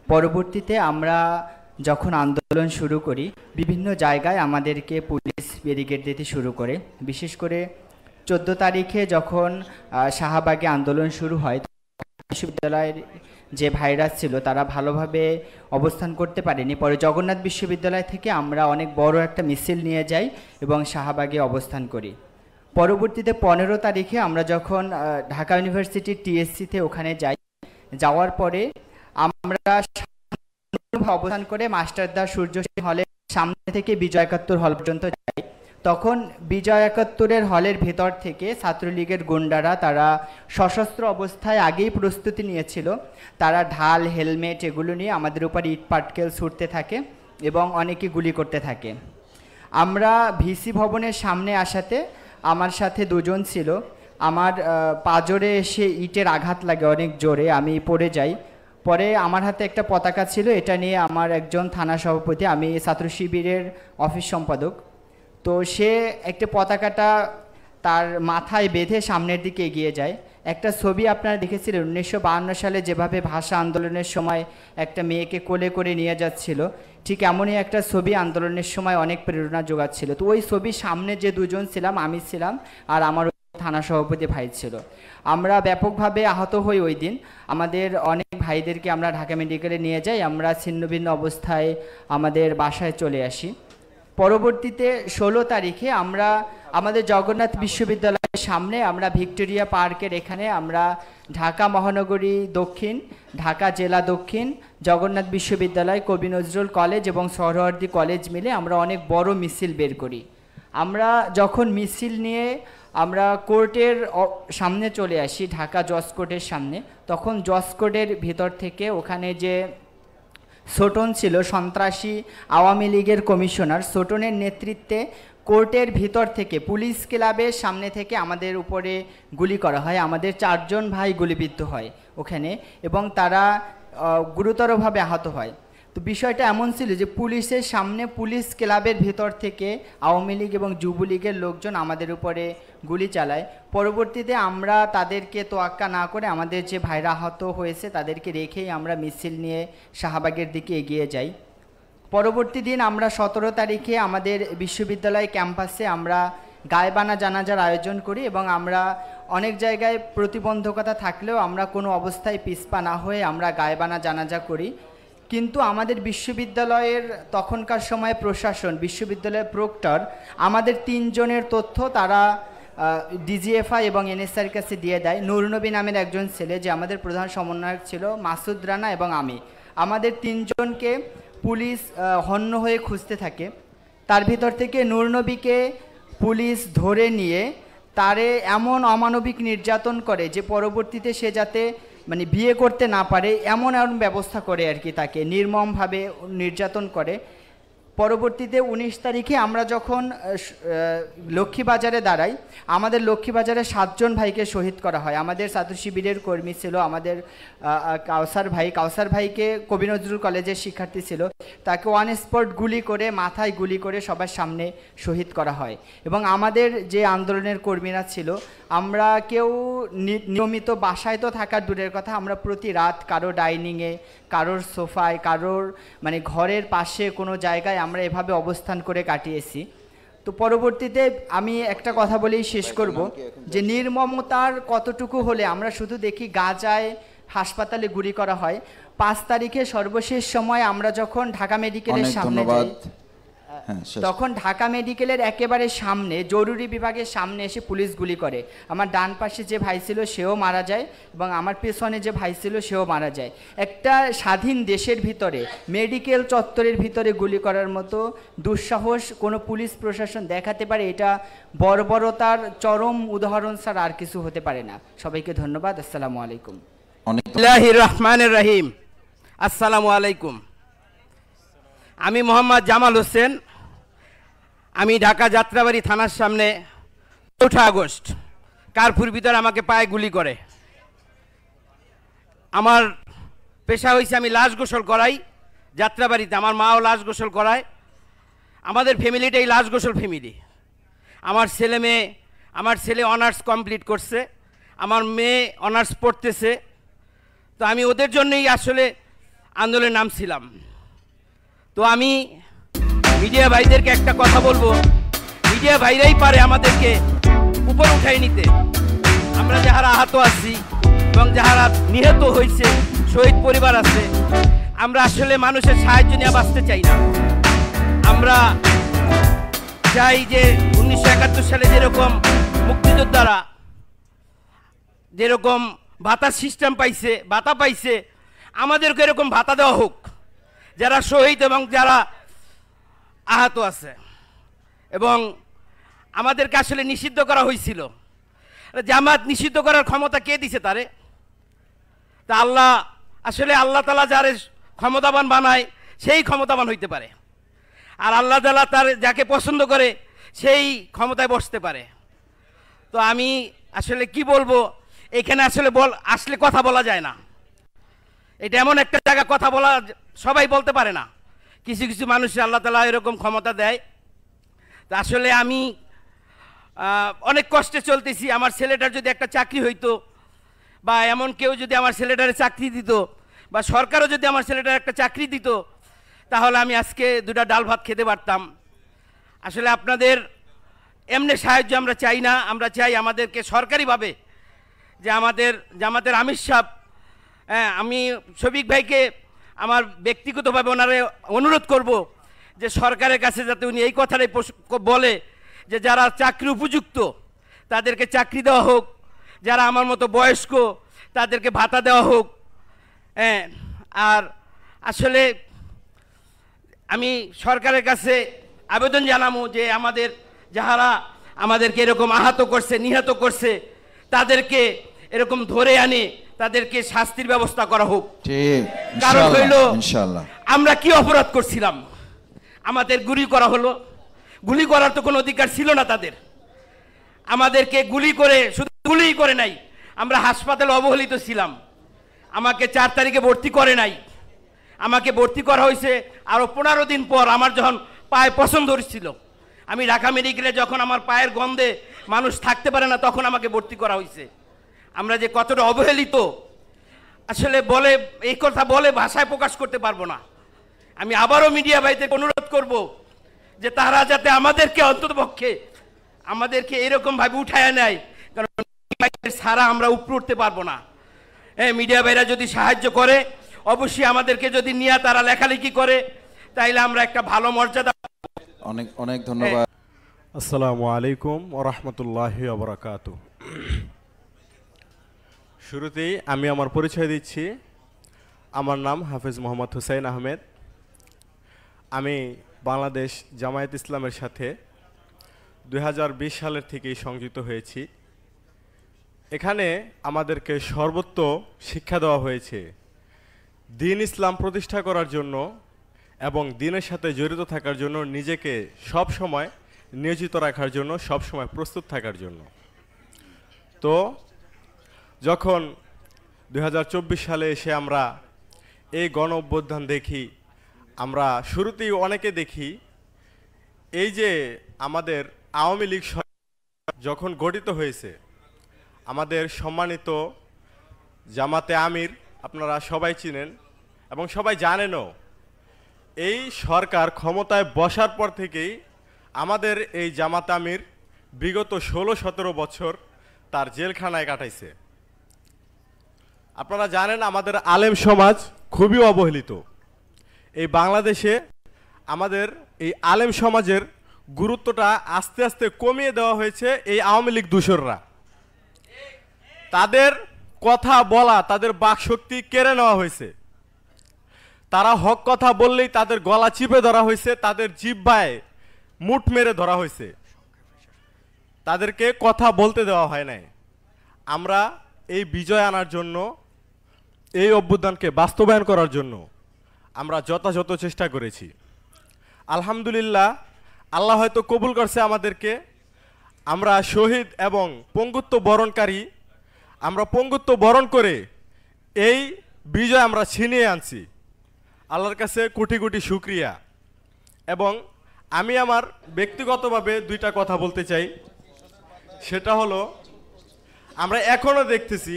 পরবর্তীতে আমরা যখন আন্দোলন শুরু করি, বিভিন্ন জায়গায় আমাদেরকে পুলিশ ব্যারিকেড দিতে শুরু করে। বিশেষ করে 14 তারিখে যখন শাহবাগে আন্দোলন শুরু হয়, বিশ্ববিদ্যালয়ের যে ভাইরাস ছিল তারা ভালোভাবে অবস্থান করতে পারেনি। পরে জগন্নাথ বিশ্ববিদ্যালয় থেকে আমরা অনেক বড় একটা মিছিল নিয়ে যাই এবং শাহবাগে অবস্থান করি। পরবর্তীতে 15 তারিখে আমরা যখন ঢাকা ইউনিভার্সিটির টিএসসিতে ওখানে যাই, যাওয়ার পরে আমরা অবস্থান করে মাস্টারদা সূর্য হলের সামনে থেকে বিজয় একাত্তর হল পর্যন্ত যাই। তখন বিজয় একাত্তরের হলের ভেতর থেকে ছাত্রলীগের গুন্ডারা তারা সশস্ত্র অবস্থায় আগেই প্রস্তুতি নিয়েছিল। তারা ঢাল, হেলমেট এগুলো নিয়ে আমাদের উপর ইট পাটকেল ছুটতে থাকে এবং অনেকে গুলি করতে থাকে। আমরা ভিসি ভবনের সামনে আসাতে আমার সাথে দুজন ছিল। আমার পাজরে এসে ইটের আঘাত লাগে অনেক জোরে, আমি পড়ে যাই। পরে আমার হাতে একটা পতাকা ছিল, এটা নিয়ে আমার একজন থানা সভাপতি, আমি ছাত্র শিবিরের অফিস সম্পাদক, তো সে একটা পতাকাটা তার মাথায় বেঁধে সামনের দিকে এগিয়ে যায়। একটা ছবি আপনারা দেখেছিলেন 1952 সালে যেভাবে ভাষা আন্দোলনের সময় একটা মেয়েকে কোলে করে নিয়ে যাচ্ছিল, ঠিক এমনই একটা ছবি আন্দোলনের সময় অনেক প্রেরণা যোগাচ্ছিল। তো ওই ছবির সামনে যে দুজন ছিলাম, আমি ছিলাম আর আমার থানা সভাপতি ভাই ছিল। আমরা ব্যাপকভাবে আহত হই ওই দিন। আমাদের অনেক ভাইদেরকে আমরা ঢাকা মেডিকেলে নিয়ে যাই, আমরা ছিন্নভিন্ন অবস্থায় আমাদের বাসায় চলে আসি। পরবর্তীতে 16 তারিখে আমরা আমাদের জগন্নাথ বিশ্ববিদ্যালয়ের সামনে আমরা ভিক্টোরিয়া পার্কের এখানে আমরা ঢাকা মহানগরী দক্ষিণ, ঢাকা জেলা দক্ষিণ, জগন্নাথ বিশ্ববিদ্যালয়, কবি নজরুল কলেজ এবং সোহরাওয়ার্দী কলেজ মিলে আমরা অনেক বড় মিছিল বের করি। আমরা যখন মিছিল নিয়ে আমরা কোর্টের সামনে চলে আসি, ঢাকা জজ কোর্টের সামনে, তখন জজ কোর্টের ভিতর থেকে ওখানে যে সোটন ছিল, সন্ত্রাসী আওয়ামী লীগের কমিশনার, সোটনের নেতৃত্বে কোর্টের ভিতর থেকে পুলিশ ক্লাবের সামনে থেকে আমাদের উপরে গুলি করা হয়। আমাদের 4 জন ভাই গুলিবিদ্ধ হয় ওখানে এবং তারা গুরুতরভাবে আহত হয়। তো বিষয়টা এমন ছিল যে পুলিশের সামনে পুলিশ ক্লাবের ভিতর থেকে আওয়ামী লীগ এবং যুবলীগের লোকজন আমাদের উপরে গুলি চালায়। পরবর্তীতে আমরা তাদেরকে তোয়াক্কা না করে আমাদের যে ভাইরা আহত হয়েছে তাদেরকে রেখেই আমরা মিছিল নিয়ে শাহবাগের দিকে এগিয়ে যাই। পরবর্তী দিন আমরা 17 তারিখে আমাদের বিশ্ববিদ্যালয় ক্যাম্পাসে আমরা গায়েবানা জানাজার আয়োজন করি এবং আমরা অনেক জায়গায় প্রতিবন্ধকতা থাকলেও আমরা কোনো অবস্থায় পিছপা না হয়ে আমরা গায়েবানা জানাজা করি। কিন্তু আমাদের বিশ্ববিদ্যালয়ের তখনকার সময় প্রশাসন, বিশ্ববিদ্যালয়ের প্রক্টর আমাদের 3 জনের তথ্য তারা ডিজিএফআই এবং এনএসআর কাছে দিয়ে দেয়। নূরনবী নামের একজন ছেলে যে আমাদের প্রধান সমন্বয়ক ছিল, মাসুদ রানা এবং আমি, আমাদের 3 জনকে পুলিশ হন্য হয়ে খুঁজতে থাকে। তার ভিতর থেকে নূরনবীকে পুলিশ ধরে নিয়ে তারে এমন অমানবিক নির্যাতন করে যে পরবর্তীতে সে যাতে মানে বিয়ে করতে না পারে এমন ব্যবস্থা করে আর কি, তাকে নির্মমভাবে নির্যাতন করে। পরবর্তীতে 19 তারিখে আমরা যখন লক্ষ্মীবাজারে দাঁড়াই, আমাদের লক্ষ্মীবাজারে 7 জন ভাইকে শহীদ করা হয়। আমাদের ছাত্র শিবিরের কর্মী ছিল আমাদের কাউসার ভাইকে কবি নজরুল কলেজের শিক্ষার্থী ছিল, তাকে ওয়ান স্পট গুলি করে, মাথায় গুলি করে সবার সামনে শহীদ করা হয়। এবং আমাদের যে আন্দোলনের কর্মীরা ছিল, আমরা কেউ নিয়মিত বাসায় তো থাকার দূরের কথা, আমরা প্রতি রাত কারো ডাইনিংয়ে, কারোর সোফায়, কারোর মানে ঘরের পাশে কোনো জায়গায় আমরা এভাবে অবস্থান করে কাটিয়েছি। তো পরবর্তীতে আমি একটা কথা বলেই শেষ করব যে নির্মমতার কতটুকু হলে আমরা শুধু দেখি গাজায় হাসপাতালে গুলি করা হয়। 5 তারিখে সর্বশেষ সময় আমরা যখন ঢাকা মেডিকেলের সামনে যাই, তখন ঢাকা মেডিকেলের একেবারে সামনে জরুরি বিভাগের সামনে এসে পুলিশ গুলি করে। আমার ডান পাশে যে ভাই ছিল সেও মারা যায় এবং আমার পেছনে যে ভাই ছিল সেও মারা যায়। একটা স্বাধীন দেশের ভিতরে মেডিকেল চত্বরের ভিতরে গুলি করার মতো দুঃসাহস কোনো পুলিশ প্রশাসন দেখাতে পারে, এটা বর্বরতার চরম উদাহরণ ছাড়া আর কিছু হতে পারে না। সবাইকে ধন্যবাদ। আসসালামু আলাইকুম। বিসমিল্লাহির রহমানির রহিম। আসসালামু আলাইকুম। আমি মোহাম্মদ জামাল হোসেন, আমি ঢাকা যাত্রাবাড়ি থানার সামনে 4 আগস্ট কারফিউর ভিতরে আমাকে পায়ে গুলি করে। আমার পেশা হয়েছে আমি লাশ গোসল করাই যাত্রাবাড়িতে, আমার মাও লাশ গোসল করায়। আমাদের ফ্যামিলিটাই লাশ গোসল ফ্যামিলি। আমার ছেলে অনার্স কমপ্লিট করছে, আমার মেয়ে অনার্স পড়তেছে। তো আমি ওদের জন্যই আসলে আন্দোলনে নামছিলাম। তো আমি মিডিয়া ভাইদেরকে একটা কথা বলবো, মিডিয়া ভাইরাই পারে আমাদেরকে উপর উঠাই নিতে। আমরা যারা আহত আছি এবং যারা নিহত হয়েছে, শহীদ পরিবার আছে, আমরা আসলে মানুষের সাহায্য নিয়ে বাঁচতে চাই না। আমরা চাই যে 1971 সালে যেরকম মুক্তিযোদ্ধারা যেরকম ভাতা সিস্টেম পাইছে, ভাতা পাইছে, আমাদেরকে এরকম ভাতা দেওয়া হোক যারা শহীদ এবং যারা আহত আছে। এবং আমাদেরকে আসলে নিষিদ্ধ করা হয়েছিল। জামাত নিষিদ্ধ করার ক্ষমতা কে দিছে তারে? তা আল্লাহ তাআলা যারে ক্ষমতাবান বানায় সেই ক্ষমতাবান হইতে পারে, আর আল্লাহ তাআলা তার যাকে পছন্দ করে সেই ক্ষমতায় বসতে পারে। তো আমি আসলে কি বলবো, এখানে আসলে কথা বলা যায় না। এটা এমন একটা জায়গা, কথা বলা সবাই বলতে পারে না। কিছু কিছু মানুষের আল্লাহ তাআলা এরকম ক্ষমতা দেয়। তা আসলে আমি অনেক কষ্টে চলতেছি। আমার ছেলেটার যদি একটা চাকরি হইতো, বা এমন কেউ যদি আমার ছেলেটারে চাকরি দিত, বা সরকারও যদি আমার ছেলেটার একটা চাকরি দিত, তাহলে আমি আজকে দুটা ডাল ভাত খেতে পারতাম। আসলে আপনাদের এমনি সাহায্য আমরা চাই না, আমরা চাই আমাদেরকে সরকারিভাবে, যে আমাদের জামাতের আমির সাহেব, হ্যাঁ, আমি শফিক ভাইকে আমার ব্যক্তিগতভাবে ওনারে অনুরোধ করব যে সরকারের কাছে যাতে উনি এই কথাটাই বলে যে যারা চাকরি উপযুক্ত তাদেরকে চাকরি দেওয়া হোক, যারা আমার মতো বয়স্ক তাদেরকে ভাতা দেওয়া হোক। হ্যাঁ, আর আসলে আমি সরকারের কাছে আবেদন জানাবো যে যারা আমাদেরকে এরকম আহত করছে, নিহত করছে, তাদেরকে এরকম ধরে আনে তাদেরকে শাস্তির ব্যবস্থা করা হোক। কারণ হইল আমরা কি অপরাধ করছিলাম, আমাদের গুলি করা হলো। গুলি করার তো কোনো অধিকার ছিল না তাদের। আমাদেরকে গুলি করে, শুধু গুলিই করে নাই, আমরা হাসপাতালে অবহেলিত ছিলাম। আমাকে 4 তারিখে ভর্তি করে নাই, আমাকে ভর্তি করা হয়েছে আরও 15 দিন পর, আমার যখন পায়ে পছন্দ হচ্ছিল। আমি ঢাকা মেডিকেলে যখন আমার পায়ের গন্ধে মানুষ থাকতে পারে না, তখন আমাকে ভর্তি করা হয়েছে। আমরা যে কতটা অবহেলিত, আসলে এই কথা বলে ভাষায় প্রকাশ করতে পারবো না। আমি আবারও মিডিয়া ভাইদের অনুরোধ করব যে তারা যাতে আমাদেরকে অন্ততপক্ষে আমাদেরকে এরকমভাবে উঠায় নেয়, কারণ ছাড়া আমরা উপরে উঠতে পারবো না। মিডিয়া ভাইরা যদি সাহায্য করে, অবশ্যই আমাদেরকে যদি নিয়ে তারা লেখালেখি করে, তাইলে আমরা একটা ভালো মর্যাদা। অনেক অনেক ধন্যবাদ। আসসালামু আলাইকুম ওয়া রাহমাতুল্লাহি ওয়া বারাকাতুহু। শুরুতেই আমি আমার পরিচয় দিচ্ছি। আমার নাম হাফেজ মোহাম্মদ হুসাইন আহমেদ। আমি বাংলাদেশ জামায়াত ইসলামের সাথে 2020 সালের থেকেই সংযুক্ত হয়েছি। এখানে আমাদেরকে সর্বোচ্চ শিক্ষা দেওয়া হয়েছে দ্বীন ইসলাম প্রতিষ্ঠা করার জন্য এবং দ্বীনের সাথে জড়িত থাকার জন্য, নিজেকে সব সময় নিয়োজিত রাখার জন্য, সব সময় প্রস্তুত থাকার জন্য। তো যখন 2024 সালে এসে আমরা এই গণ অভ্যুত্থান দেখি, আমরা শুরুতেই অনেকে দেখি এই যে আমাদের আওয়ামী লীগ যখন গঠিত হয়েছে, আমাদের সম্মানিত জামাতে আমির আপনারা সবাই চিনেন এবং সবাই জানেনও, এই সরকার ক্ষমতায় বসার পর থেকেই আমাদের এই জামাত আমির বিগত 16-17 বছর তার জেলখানায় কাটাইছে। আপনারা জানেন আমাদের আলেম সমাজ খুবই অবহেলিত। এই বাংলাদেশে আমাদের এই আলেম সমাজের গুরুত্বটা আস্তে আস্তে কমিয়ে দেওয়া হয়েছে এই আওয়ামী লীগ দূষররা। তাদের কথা বলা, তাদের বাকশক্তি কেড়ে নেওয়া হয়েছে। তারা হক কথা বললেই তাদের গলা চিপে ধরা হয়েছে, তাদের জিহ্বায় মুঠ মেরে ধরা হয়েছে, তাদেরকে কথা বলতে দেওয়া হয় নাই। আমরা এই বিজয় আনার জন্য, এই অভ্যুত্থানকে বাস্তবায়ন করার জন্য আমরা যথাযথ চেষ্টা করেছি। আলহামদুলিল্লাহ, আল্লাহ হয়তো কবুল করছে আমাদেরকে। আমরা শহীদ এবং পঙ্গুত্ব বরণকারী, আমরা পঙ্গুত্ব বরণ করে এই বিজয় আমরা ছিনিয়ে আনছি। আল্লাহর কাছে কোটি কোটি শুকরিয়া। এবং আমি আমার ব্যক্তিগতভাবে দুইটা কথা বলতে চাই। সেটা হলো, আমরা এখনও দেখতেছি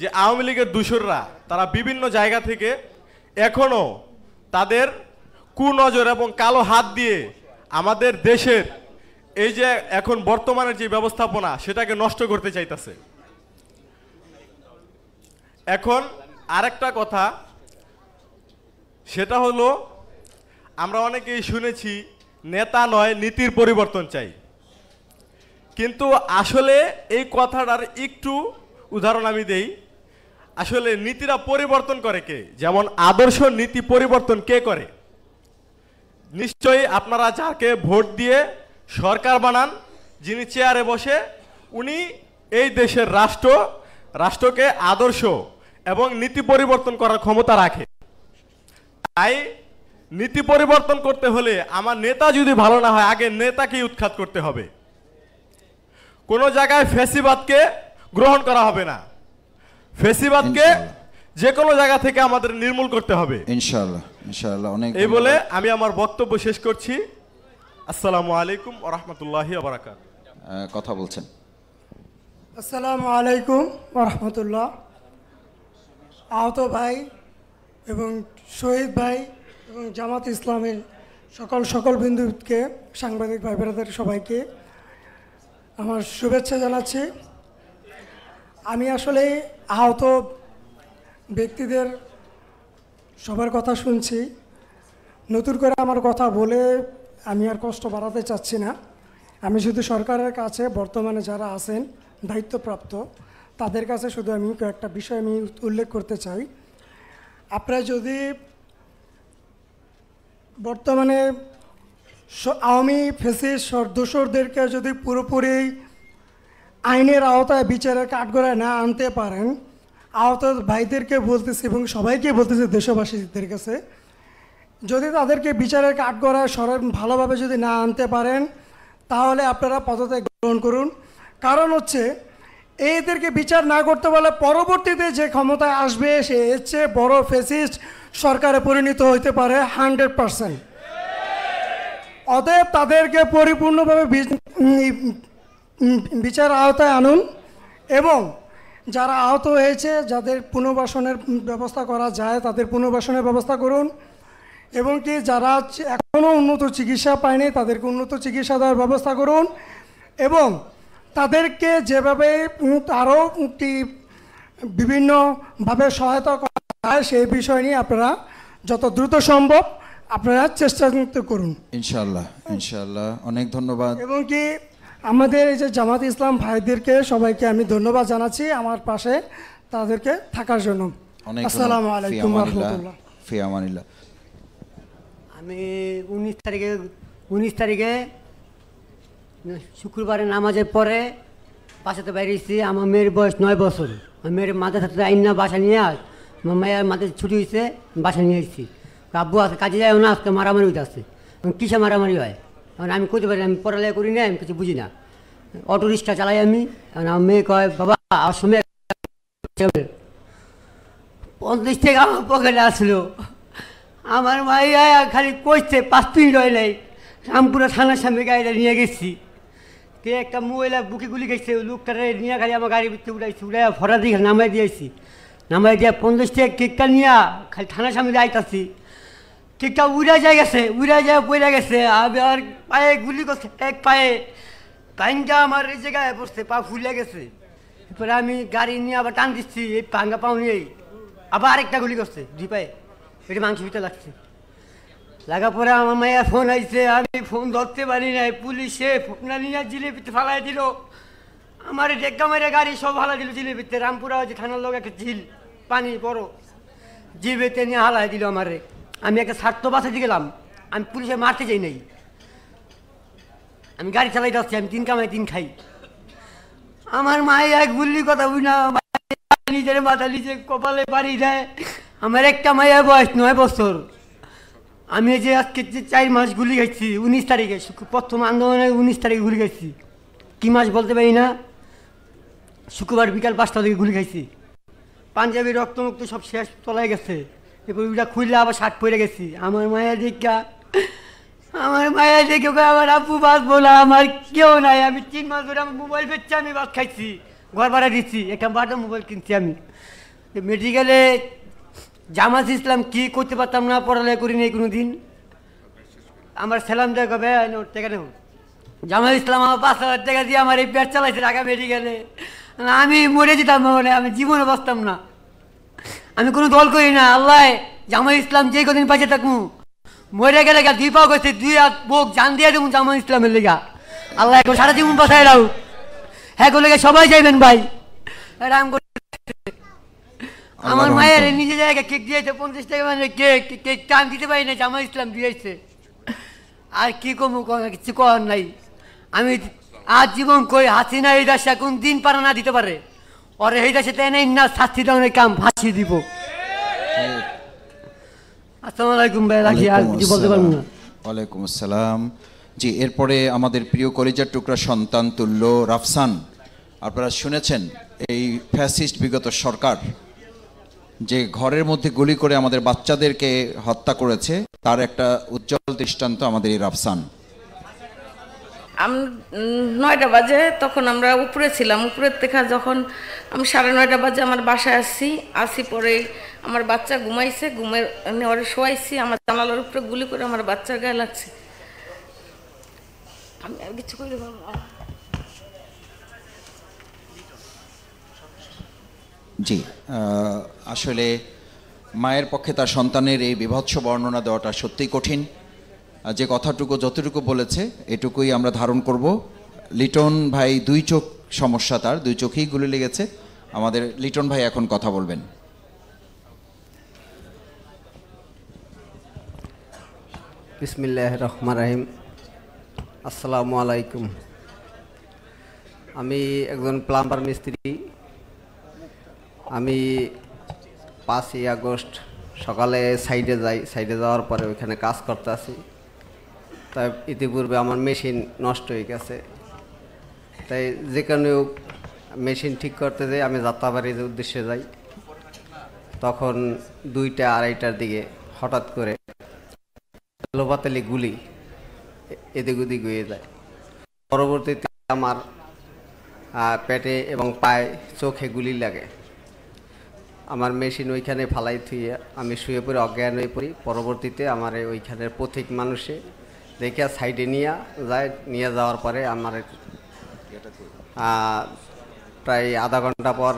যে আওয়ামী লীগের দূষররা তারা বিভিন্ন জায়গা থেকে এখনও তাদের কুনজর এবং কালো হাত দিয়ে আমাদের দেশের এই যে এখন বর্তমানের যে ব্যবস্থাপনা সেটাকে নষ্ট করতে চাইতেছে। এখন আরেকটা কথা, সেটা হলো আমরা অনেকেই শুনেছি নেতা নয় নীতির পরিবর্তন চাই, কিন্তু আসলে এই কথাটার একটু উদাহরণ আমি দেই। আসলে নীতিরা পরিবর্তন করে কে? যেমন আদর্শ নীতি পরিবর্তন কে করে? নিশ্চয়ই আপনারা যাকে ভোট দিয়ে সরকার বানান, যিনি চেয়ারে বসে, উনি এই দেশের রাষ্ট্রকে আদর্শ এবং নীতি পরিবর্তন করার ক্ষমতা রাখে। তাই নীতি পরিবর্তন করতে হলে আমার নেতা যদি ভালো না হয়, আগে নেতাকেই উৎখাত করতে হবে। কোনো জায়গায় ফ্যাসিবাদকে গ্রহণ করা হবে না, ফ্যাসিবাদকে যে কোনো জায়গা থেকে আমাদের নির্মূল করতে হবে ইনশাআল্লাহ। ইনশাআল্লাহ। অনেক এই বলে আমি আমার বক্তব্য শেষ করছি। আসসালামু আলাইকুম ওয়া রাহমাতুল্লাহি ওয়া বারাকাতুহু। কথা বলছেন। আসসালামু আলাইকুম ওয়া রাহমাতুল্লাহ। আহত ভাই এবং শহীদ ভাই এবং জামাত ইসলামের সকল বিন্দুকে, সাংবাদিক ভাই বোনেদের সবাইকে আমার শুভেচ্ছা জানাচ্ছি। আমি আসলে আহত ব্যক্তিদের সবার কথা শুনছি, নতুন করে আমার কথা বলে আমি আর কষ্ট বাড়াতে চাচ্ছি না। আমি শুধু সরকারের কাছে বর্তমানে যারা আছেন দায়িত্বপ্রাপ্ত তাদের কাছে শুধু আমি কয়েকটা বিষয় আমি উল্লেখ করতে চাই। আপনারা যদি বর্তমানে আওয়ামী ফ্যাসিস্ট দোসরদেরকে যদি পুরোপুরি আইনের আওতায় বিচারের কাঠগড়ায় না আনতে পারেন, আহত ভাইদেরকে বলতেছি এবং সবাইকে বলতেছি, দেশবাসীদের কাছে, যদি তাদেরকে বিচারের কাঠগড়ায় ভালোভাবে যদি না আনতে পারেন, তাহলে আপনারা পদত্যাগ গ্রহণ করুন। কারণ হচ্ছে এদেরকে বিচার না করতে পারলে পরবর্তীতে যে ক্ষমতায় আসবে সে এর চেয়ে বড় ফ্যাসিস্ট সরকারে পরিণত হইতে পারে 100%। অতএব তাদেরকে পরিপূর্ণভাবে বিচার আওতায় আনুন এবং যারা আহত হয়েছে, যাদের পুনর্বাসনের ব্যবস্থা করা যায় তাদের পুনর্বাসনের ব্যবস্থা করুন, এবং কি যারা এখনও উন্নত চিকিৎসা পায়নি তাদেরকে উন্নত চিকিৎসা দেওয়ার ব্যবস্থা করুন, এবং তাদেরকে যেভাবে আরও বিভিন্নভাবে সহায়তা করা যায় সেই বিষয় নিয়ে আপনারা যত দ্রুত সম্ভব আপনারা চেষ্টা করুন ইনশাআল্লাহ। ইনশাআল্লাহ। অনেক ধন্যবাদ। এবং কি আমাদের এই যে জামাত ইসলাম ভাইদেরকে সবাইকে আমি ধন্যবাদ জানাচ্ছি আমার পাশে তাদেরকে থাকার জন্য। আসসালামু আলাইকুম ওয়া রাহমাতুল্লাহ। ফি আমানিল্লাহ। আমি 19 তারিখে শুক্রবারে নামাজের পরে বাসাতে বাইরেছি। আমার মেয়ের বয়স 9 বছর। আমার মেয়ের মাথা থাকতে আইন না বাসা নিয়ে আস, আমার মায়ের মাথায় ছুটি হয়েছে, বাসা নিয়ে এসেছি। আব্বু আছে কাজে যায় না, আজকে মারামারি হইতে আসছে। কিসে মারামারি হয় কারণ আমি করতে পারি, আমি পড়ালেখা করি না, আমি কিছু বুঝি না। অটো রিক্সা চালাই আমি। আমার মেয়ে কয় বাবা আমার সময় 50 টাকা আমার পকেটে আসলো। আমার মাইয়া খালি কইছে 5 মিনিট হয় নাই, রামপুরা থানার সামনে গাড়িটা নিয়ে গেছি। কে একটা মহিলা বুকে গুলি গেছে, লোকটারে নিয়ে খালি আমার গাড়ির ভিতরে উঠাইছি, উঠাই ভরা দিয়ে নামাই দিয়েছি। নামাই দিয়ে 50 টাকা কেকটা নিয়ে খালি থানার সামনে যাইতাছি। কেকটা উড়ে গেছে, পড়ে গেছে। আমি আর পায়ে গুলি করছে, এক পায়ে পাইনটা আমার এই জায়গায় পড়ছে, পা ফুলে গেছে। এরপরে আমি গাড়ি নিয়ে আবার টান দিচ্ছি, এই ভাঙ্গা পাও নিয়েই আবার আরেকটা গুলি করছে 2 পায়ে, এটা মাংস ভিতরে লাগছে। লাগা পরে আমার মাইয়া ফোন আইছে, আমি ফোন ধরতে পারি নাই, পুলিশে ফোনটা নিয়ে জিলেপিতে ফালাই দিল। আমার ডেক্কা মেরে গাড়ি সব ফালাই দিল জিলেপিতে। রামপুরা যে থানার লোক একটা ঝিল, পানি বড়, জিলেপিতে নিয়ে হালাই দিল আমারে। আমি একটা স্বার্থ বাঁচাতে গেলাম, আমি পুলিশে মারতে যাই নাই, আমি গাড়ি চালাই যাচ্ছি, আমি 3 কামাই 3 খাই। আমার মাইয়া গুল্লি কথা বুঝ না, নিজের মাথা নিজে কপালে বাড়ি দেয়। আমার একটা মাইয়া বয়স 9 বছর। আমি যে আজকে যে 4 মাস গুলি খাইছি, 19 তারিখে প্রথম আন্দোলনে 19 তারিখে গুলি খাইছি। কি মাস বলতে পারি না, শুক্রবার বিকাল 5টা থেকে গুলি খাইছি। পাঞ্জাবি রক্তমুক্ত সব শেষ তলায় গেছে, এরপর ওইটা খুললে আবার শার্ট পরে গেছি। আমার মায়ের দেখে আমার আব্বু বাঁচবো না, আমার কেউ নাই। আমি 3 মাস ধরে আমার মোবাইল বেচছি, আমি ভাত খাইছি, ঘর ভাড়া দিচ্ছি, একটা বাটা মোবাইল কিনছি। আমি মেডিকেলে জামাত ইসলাম কি করতে পারতাম না, পড়ালেখা করি নাই কোনো দিন। আমার সালাম দেখাবে টাকা নেব, জামাত ইসলাম আমার 5,000 টাকা দিয়ে আমার এই পেট চালাইছে ঢাকা মেডিকেলে। আমি মরে যেতাম, মানে আমি জীবনে বাঁচতাম না। আমি কোনো দল করি না, আল্লাহ জামাত ইসলাম যে কদিন পাশে থাকবো, মরে গেলে 2 পাও গেছে, 2 হাত বুক জান দিয়ে দেবো জামাত ইসলামের লেগা। আল্লাহ এখন সারা জীবন বাঁচাই রাও, হ্যাঁ লেগে সবাই যাইবেন ভাই। আমার মায়ের নিজে জায়গায় কেক দিয়েছে 50 টাকা, মানে কেক টান দিতে পারি না, জামাত ইসলাম দিয়েছে। আর কি কমু, কিছু করার নাই। আমি আজ জীবন কই হাসিনা এই দেশে কোন দিন পারা না দিতে পারে, ওরে এই দেশে তাই নাই না শাস্তি দেওয়ার কাম ফাঁসি দিব। আসসালামু আলাইকুম ভাই, রাখি, আর কিছু বলতে পারবো না। ওয়ালাইকুম আসসালাম। জি, এরপরে আমাদের প্রিয় কলিজার টুকরা সন্তান তুল্য রাফসান। আপনারা শুনেছেন এই ফ্যাসিস্ট বিগত সরকার যে ঘরের মধ্যে গুলি করে আমাদের বাচ্চাদেরকে হত্যা করেছে, তার একটা উজ্জ্বল দৃষ্টান্ত আমাদের এই রাফসান। 9টা বাজে, তখন আমরা উপরে ছিলাম। উপরের থেকে যখন আমি 9:30 বাজে আমার বাসায় আসি পরে আমার বাচ্চা ঘুমাইছে, ওরে শোয়াইছি, আমার জানালার উপরে গুলি করে আমার বাচ্চার গায়ে লাগছে। আমি আর কিছু করি না। জি, আসলে মায়ের পক্ষে তার সন্তানের এই বিভৎস বর্ণনা দেওয়াটা সত্যিই কঠিন। যে কথাটুকু যতটুকু বলেছে এটুকুই আমরা ধারণ করব। লিটন ভাই 2 চোখ সমস্যা, তার 2 চোখেই গুলি লেগেছে। আমাদের লিটন ভাই এখন কথা বলবেন। বিসমিল্লাহির রহমানির রহিম। আসসালামু আলাইকুম। আমি একজন প্লাম্বার মিস্ত্রি। আমি 5ই আগস্ট সকালে সাইডে যাই, সাইডে যাওয়ার পরে ওইখানে কাজ করতে আসি। তাই ইতিপূর্বে আমার মেশিন নষ্ট হয়ে গেছে, তাই যেখানেও মেশিন ঠিক করতে যাই আমি যাত্রাবাড়ির উদ্দেশ্যে যাই। তখন 2টা 2:30টার দিকে হঠাৎ করে লোপাতালি গুলি এদিক ওদিক হয়ে যায়। পরবর্তীতে আমার পেটে এবং পায়ে চোখে গুলি লাগে। আমার মেশিন ওইখানে ফালাই থুয়ে আমি শুয়ে পড়ে অজ্ঞান হয়ে পড়ি। পরবর্তীতে আমার ওইখানের পথিক মানুষে দেখে সাইডে নিয়ে যাওয়ার পরে আমার প্রায় আধা ঘন্টা পর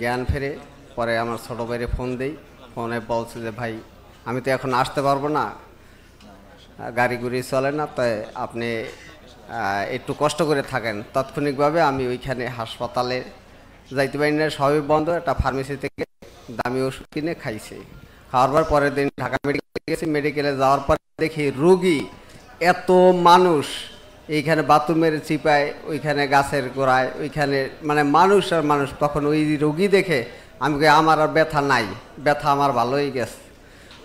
জ্ঞান ফেরে। পরে আমার ছোটো ভাইরে ফোন দেই, ফোনে বলছে যে ভাই আমি তো এখন আসতে পারবো না, গাড়ি গুড়ি চলে না, তাই আপনি একটু কষ্ট করে থাকেন। তাৎক্ষণিকভাবে আমি ওইখানে হাসপাতালে যাইতে পারি না, সবই বন্ধ। একটা ফার্মেসি থেকে দামি ওষুধ কিনে খাইছি। খাওয়ার পর পরের দিন ঢাকা মেডিকেলে গেছি। মেডিকেলে যাওয়ার পর দেখি রোগী এত মানুষ, এইখানে বাথরুমের চিপায়, ওইখানে গাছের গোড়ায়, ওইখানে মানে মানুষ আর মানুষ। তখন ওই রোগী দেখে আমি আমার আর ব্যথা নাই, ব্যথা আমার ভালো হয়ে গেছে।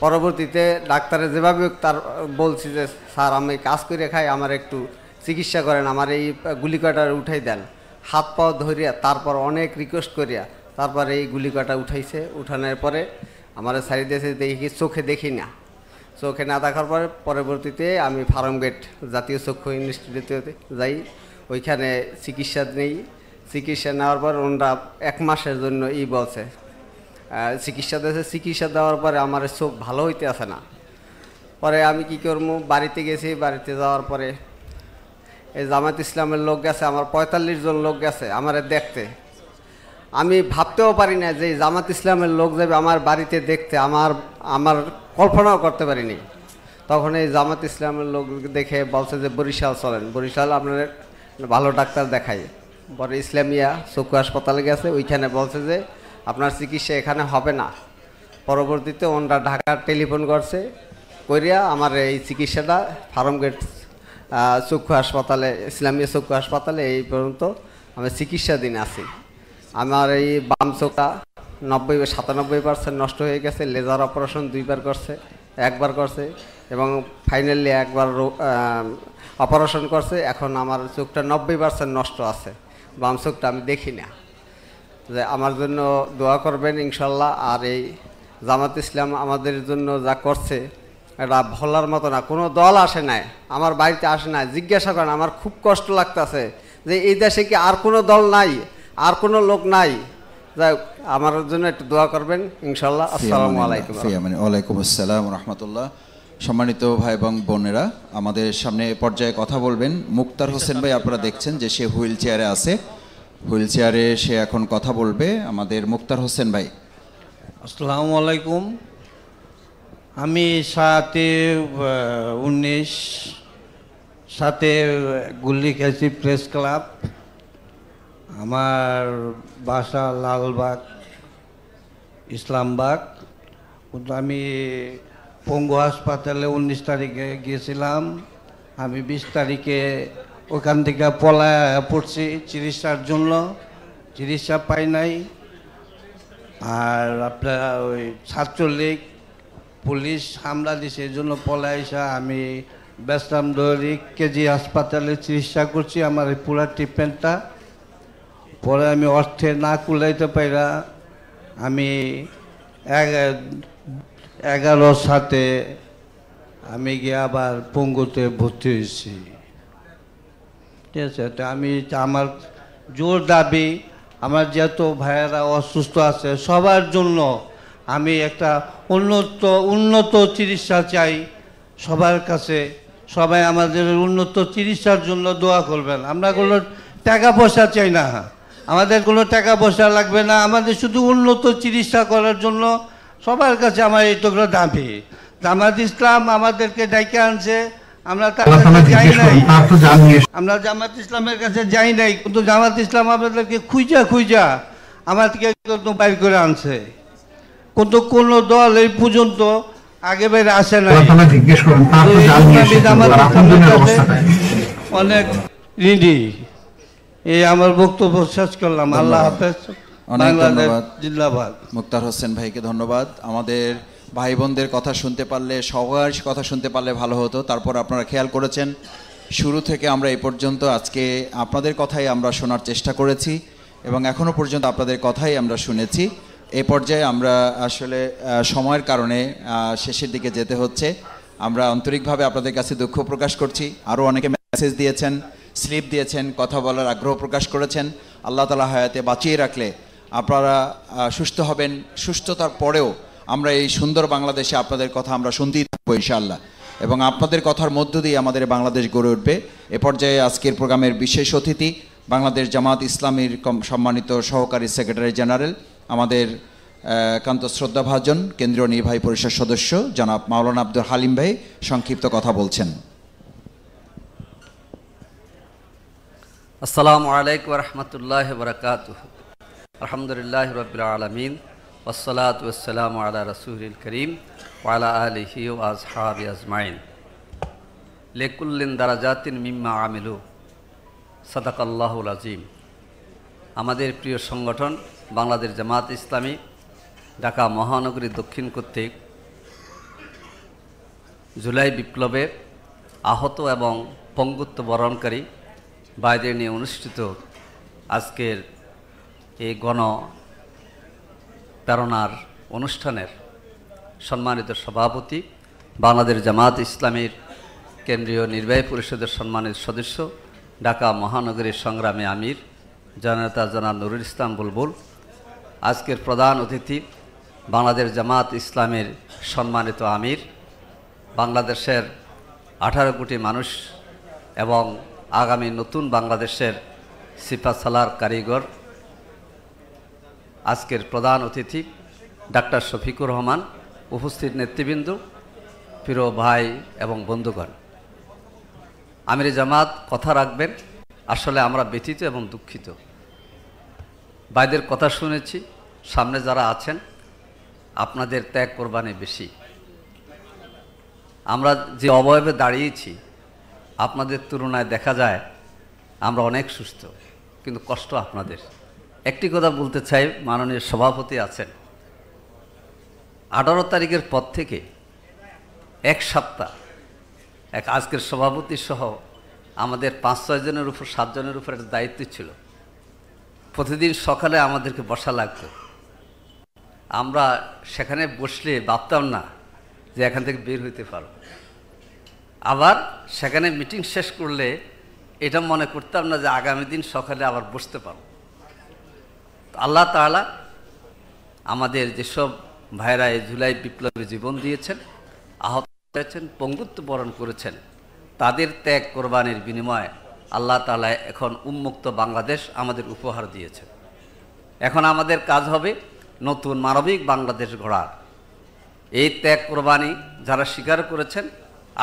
পরবর্তীতে ডাক্তারে যেভাবে তার বলছি যে স্যার আমি কাজ করে খাই, আমার একটু চিকিৎসা করেন, আমার এই গুলি কাটা উঠাই দেন। হাত পাও ধরিয়া তারপর অনেক রিকোয়েস্ট করিয়া তারপরে এই গুলি কাটা উঠাইছে। উঠানোর পরে আমার সাইড দিয়েছে, দেখি চোখে দেখি না, চোখে না দেখার পরে পরবর্তীতে আমি ফার্মগেট জাতীয় চক্ষু ইনস্টিটিউটে যাই। ওইখানে চিকিৎসা নেই। চিকিৎসা নেওয়ার পর ওনারা 1 মাসের জন্য বলছে চিকিৎসা দিয়েছে। চিকিৎসা দেওয়ার পরে আমার চোখ ভালো হইতে আসে না। পরে আমি কি করবো, বাড়িতে গেছি। বাড়িতে যাওয়ার পরে এই জামাত ইসলামের লোক গেছে, আমার 45 জন লোক গেছে আমার দেখতে। আমি ভাবতেও পারি না যে জামাত ইসলামের লোক যাবে আমার বাড়িতে দেখতে, আমার কল্পনাও করতে পারিনি। তখন এই জামাত ইসলামের লোক দেখে বলছে যে বরিশাল চলেন, বরিশাল আপনার ভালো ডাক্তার দেখাই। পরে ইসলামিয়া চক্ষু হাসপাতালে গেছে, ওইখানে বলছে যে আপনার চিকিৎসা এখানে হবে না। পরবর্তীতে ওনারা ঢাকার টেলিফোন করছে, করিয়া আমার এই চিকিৎসাটা ফার্মগেট চক্ষু হাসপাতালে, ইসলামিয়া চক্ষু হাসপাতালে এই পর্যন্ত আমি চিকিৎসাধীন আছি। আমার এই বাম চোখটা 97% নষ্ট হয়ে গেছে। লেজার অপারেশন 2বার করছে, 1বার করছে এবং ফাইনালি 1বার অপারেশন করছে। এখন আমার চোখটা 90% নষ্ট আছে, বাম চোখটা আমি দেখি না। যে আমার জন্য দোয়া করবেন ইনশাল্লাহ। আর এই জামাত ইসলাম আমাদের জন্য যা করছে এটা ভোলার মতো না। কোনো দল আসে নাই, আমার বাড়িতে আসে নাই, জিজ্ঞাসা করেন, আমার খুব কষ্ট লাগতেছে যে এই দেশে কি আর কোনো দল নাই, আর কোনো লোক নাই। যাই হোক, আমার জন্য একটু দোয়া করবেন ইনশাল্লাহ। আসসালামু আলাইকুম। ওয়ালাইকুম আসসালাম রহমতুল্লাহ। সম্মানিত ভাই এবং বোনেরা, আমাদের সামনে এ পর্যায়ে কথা বলবেন মুক্তার হোসেন ভাই। আপনারা দেখছেন যে সে হুইল চেয়ারে আছে, হুইল চেয়ারে সে এখন কথা বলবে। আমাদের মুক্তার হোসেন ভাই। আসসালামু আলাইকুম। আমি 7/19 গুল্লি খাইছি প্রেস ক্লাব। আমার বাসা লালবাগ, ইসলামবাগ। কিন্তু আমি পঙ্গু হাসপাতালে 19 তারিখে গিয়েছিলাম। আমি 20 তারিখে ওখান থেকে পলায় পড়ছি চিকিৎসার জন্য, চিকিৎসা পাই নাই। আর আপনার ওই ছাত্রলীগ পুলিশ হামলা দিছে, এই জন্য পলাইসা আমি বেসলাম দৌড়ি কেজি হাসপাতালে চিকিৎসা করছি আমার এই পুরা ট্রিটমেন্টটা। পরে আমি অর্থে না কুলাইতে পাইরা আমি 11/7 আমি গিয়ে আবার পঙ্গুতে ভর্তি হয়েছি। ঠিক আছে, তো আমি আমার জোর দাবি, আমার যত ভাইয়েরা অসুস্থ আছে সবার জন্য আমি একটা উন্নত চিকিৎসা চাই সবার কাছে। সবাই আমাদের উন্নত চিকিৎসার জন্য দোয়া করবেন। আমরা কোনো টাকা পয়সা চাই না, আমাদের কোনো টাকা পয়সা লাগবে না, আমাদের শুধু উন্নত চিকিৎসা করার জন্য সবার কাছে আমার এইটুকু দাবি। জামাত ইসলাম আমাদেরকে ডেকে আনছে, আমরা তার কাছে যাই নাই, আমরা জামাত ইসলামের কাছে যাই নাই, কিন্তু জামাত ইসলাম আমাদেরকে খুঁজা আমাদেরকে বাইর করে আনছে। কিন্তু কোন দল এই পর্যন্ত আগে বের আসে নাই। অনেক ঋণী। এই আমার বক্তব্য শেষ করলাম। আল্লাহ হাফেজ। অনেক ধন্যবাদ জিন্দাবাদ। মুক্তার হোসেন ভাইকে ধন্যবাদ। আমাদের ভাই বোনদের কথা শুনতে পারলে, সবার কথা শুনতে পারলে ভালো হতো। তারপর আপনারা খেয়াল করেছেন শুরু থেকে আমরা এই পর্যন্ত আজকে আপনাদের কথাই আমরা শোনার চেষ্টা করেছি এবং এখনও পর্যন্ত আপনাদের কথাই আমরা শুনেছি। এই পর্যায়ে আমরা আসলে সময়ের কারণে শেষের দিকে যেতে হচ্ছে। আমরা আন্তরিকভাবে আপনাদের কাছে দুঃখ প্রকাশ করছি। আরও অনেকে মেসেজ দিয়েছেন, স্লিপ দিয়েছেন, কথা বলার আগ্রহ প্রকাশ করেছেন। আল্লাহ তাআলা হায়াতে বাঁচিয়ে রাখলে আপনারা সুস্থ হবেন। সুস্থতার পরেও আমরা এই সুন্দর বাংলাদেশে আপনাদের কথা আমরা শুনতেই থাকবো ইনশাআল্লাহ, এবং আপনাদের কথার মধ্য দিয়ে আমাদের বাংলাদেশ গড়ে উঠবে। এ পর্যায়ে আজকের প্রোগ্রামের বিশেষ অতিথি বাংলাদেশ জামাত ইসলামীর সম্মানিত সহকারী সেক্রেটারি জেনারেল, আমাদের একান্ত শ্রদ্ধাভাজন কেন্দ্রীয় নির্বাহী পরিষদ সদস্য জনাব মাওলানা আব্দুল হালিম ভাই সংক্ষিপ্ত কথা বলছেন। আসসালামু আলাইকুম ওয়া রাহমাতুল্লাহি ওয়া বারাকাতুহু। আলহামদুলিল্লাহি রাব্বিল আলামিন ওয়াসসালাতু ওয়াসসালামু আলা রাসূলিল কারীম ওয়া আলা আলিহি ওয়া আসহাবিহি আজমাইন। লিকুল্লিন দারাজাতিন মিম্মা আমিলু, সাদাকাল্লাহুল আযীম। আমাদের প্রিয় সংগঠন বাংলাদেশ জামাত ইসলামী ঢাকা মহানগরী দক্ষিণ কর্তৃক জুলাই বিপ্লবে আহত এবং পঙ্গুত্ব বরণকারী ভাইদের নিয়ে অনুষ্ঠিত আজকের এই গণ প্রেরণার অনুষ্ঠানের সম্মানিত সভাপতি, বাংলাদেশ জামাত ইসলামীর কেন্দ্রীয় নির্বাহী পরিষদের সম্মানিত সদস্য, ঢাকা মহানগরীর সংগ্রামী আমির জননেতা জনাব নুরুল ইসলাম বুলবুল, আজকের প্রধান অতিথি বাংলাদেশ জামাত ইসলামের সম্মানিত আমির, বাংলাদেশের 18 কোটি মানুষ এবং আগামী নতুন বাংলাদেশের সিপাসালার কারিগর, আজকের প্রধান অতিথি ডাক্তার শফিকুর রহমান, উপস্থিত নেতৃবৃন্দ, প্রিয় ভাই এবং বন্ধুগণ। আমির জামাত কথা রাখবেন। আসলে আমরা ব্যথিত এবং দুঃখিত। ভাইদের কথা শুনেছি, সামনে যারা আছেন আপনাদের ত্যাগ কোরবানি বেশি। আমরা যে অবয়বে দাঁড়িয়েছি আপনাদের তুলনায় দেখা যায় আমরা অনেক সুস্থ, কিন্তু কষ্ট আপনাদের। একটি কথা বলতে চাই, মাননীয় সভাপতি আছেন, 18 তারিখের পর থেকে এক সপ্তাহ আজকের সভাপতি সহ আমাদের 5-6 জনের উপর 7 জনের উপর একটা দায়িত্ব ছিল। প্রতিদিন সকালে আমাদেরকে বসা লাগতো। আমরা সেখানে বসলে ভাবতাম না যে এখান থেকে বের হইতে পারব। আবার সেখানে মিটিং শেষ করলে এটা মনে করতাম না যে আগামী দিন সকালে আবার বসতে পারব। আল্লাহ তাআলা আমাদের যেসব ভাইরা এই জুলাই বিপ্লবে জীবন দিয়েছেন, আহত হয়েছেন, পঙ্গুত্ব বরণ করেছেন, তাদের ত্যাগ কোরবানির বিনিময়ে আল্লাহ তাআলা এখন উন্মুক্ত বাংলাদেশ আমাদের উপহার দিয়েছেন। এখন আমাদের কাজ হবে নতুন মানবিক বাংলাদেশ গড়ার। এই ত্যাগ কোরবানি যারা স্বীকার করেছেন,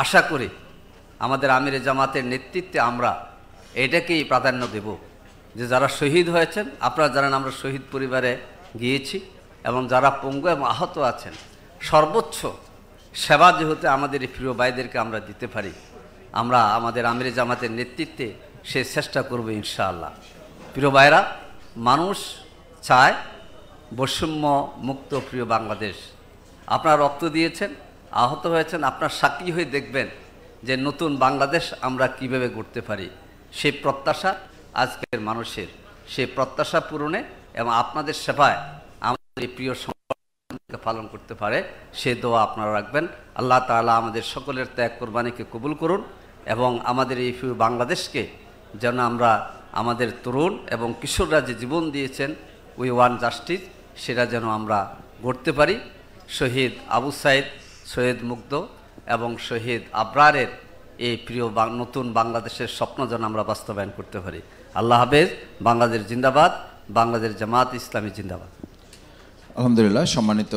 আশা করি আমাদের আমিরে জামাতের নেতৃত্বে আমরা এটাকেই প্রাধান্য দেব যে যারা শহীদ হয়েছেন, আপনারা জানেন আমরা শহীদ পরিবারে গিয়েছি, এবং যারা পঙ্গু এবং আহত আছেন, সর্বোচ্চ সেবা যেহেতু আমাদের এই প্রিয় ভাইদেরকে আমরা দিতে পারি, আমরা আমাদের আমিরে জামাতের নেতৃত্বে সে চেষ্টা করব ইনশাআল্লাহ। প্রিয় ভাইরা, মানুষ চায় বৈষম্য মুক্ত প্রিয় বাংলাদেশ। আপনারা রক্ত দিয়েছেন, আহত হয়েছেন, আপনার সাক্ষী হয়ে দেখবেন যে নতুন বাংলাদেশ আমরা কিভাবে গড়তে পারি। সেই প্রত্যাশা আজকের মানুষের, সেই প্রত্যাশা পূরণে এবং আপনাদের সেবায় আমাদের এই প্রিয় সম্পর্ককে পালন করতে পারে, সে দোয়া আপনারা রাখবেন। আল্লাহ তাআলা আমাদের সকলের ত্যাগ কোরবানিকে কবুল করুন এবং আমাদের এই প্রিয় বাংলাদেশকে যেন আমরা আমাদের তরুণ এবং কিশোররা যে জীবন দিয়েছেন উই ওয়ান জাস্টিস, সেটা যেন আমরা গড়তে পারি। শহীদ আবু সাইদ, শহীদ মুগ্ধ এবং শহীদ আবরারের এই প্রিয় নতুন বাংলাদেশের স্বপ্ন যেন আমরা বাস্তবায়ন করতে পারি। আল্লাহ হাফেজ। বাংলাদেশ জিন্দাবাদ, বাংলাদেশ জামাত ইসলামী জিন্দাবাদ। আলহামদুলিল্লাহ। সম্মানিত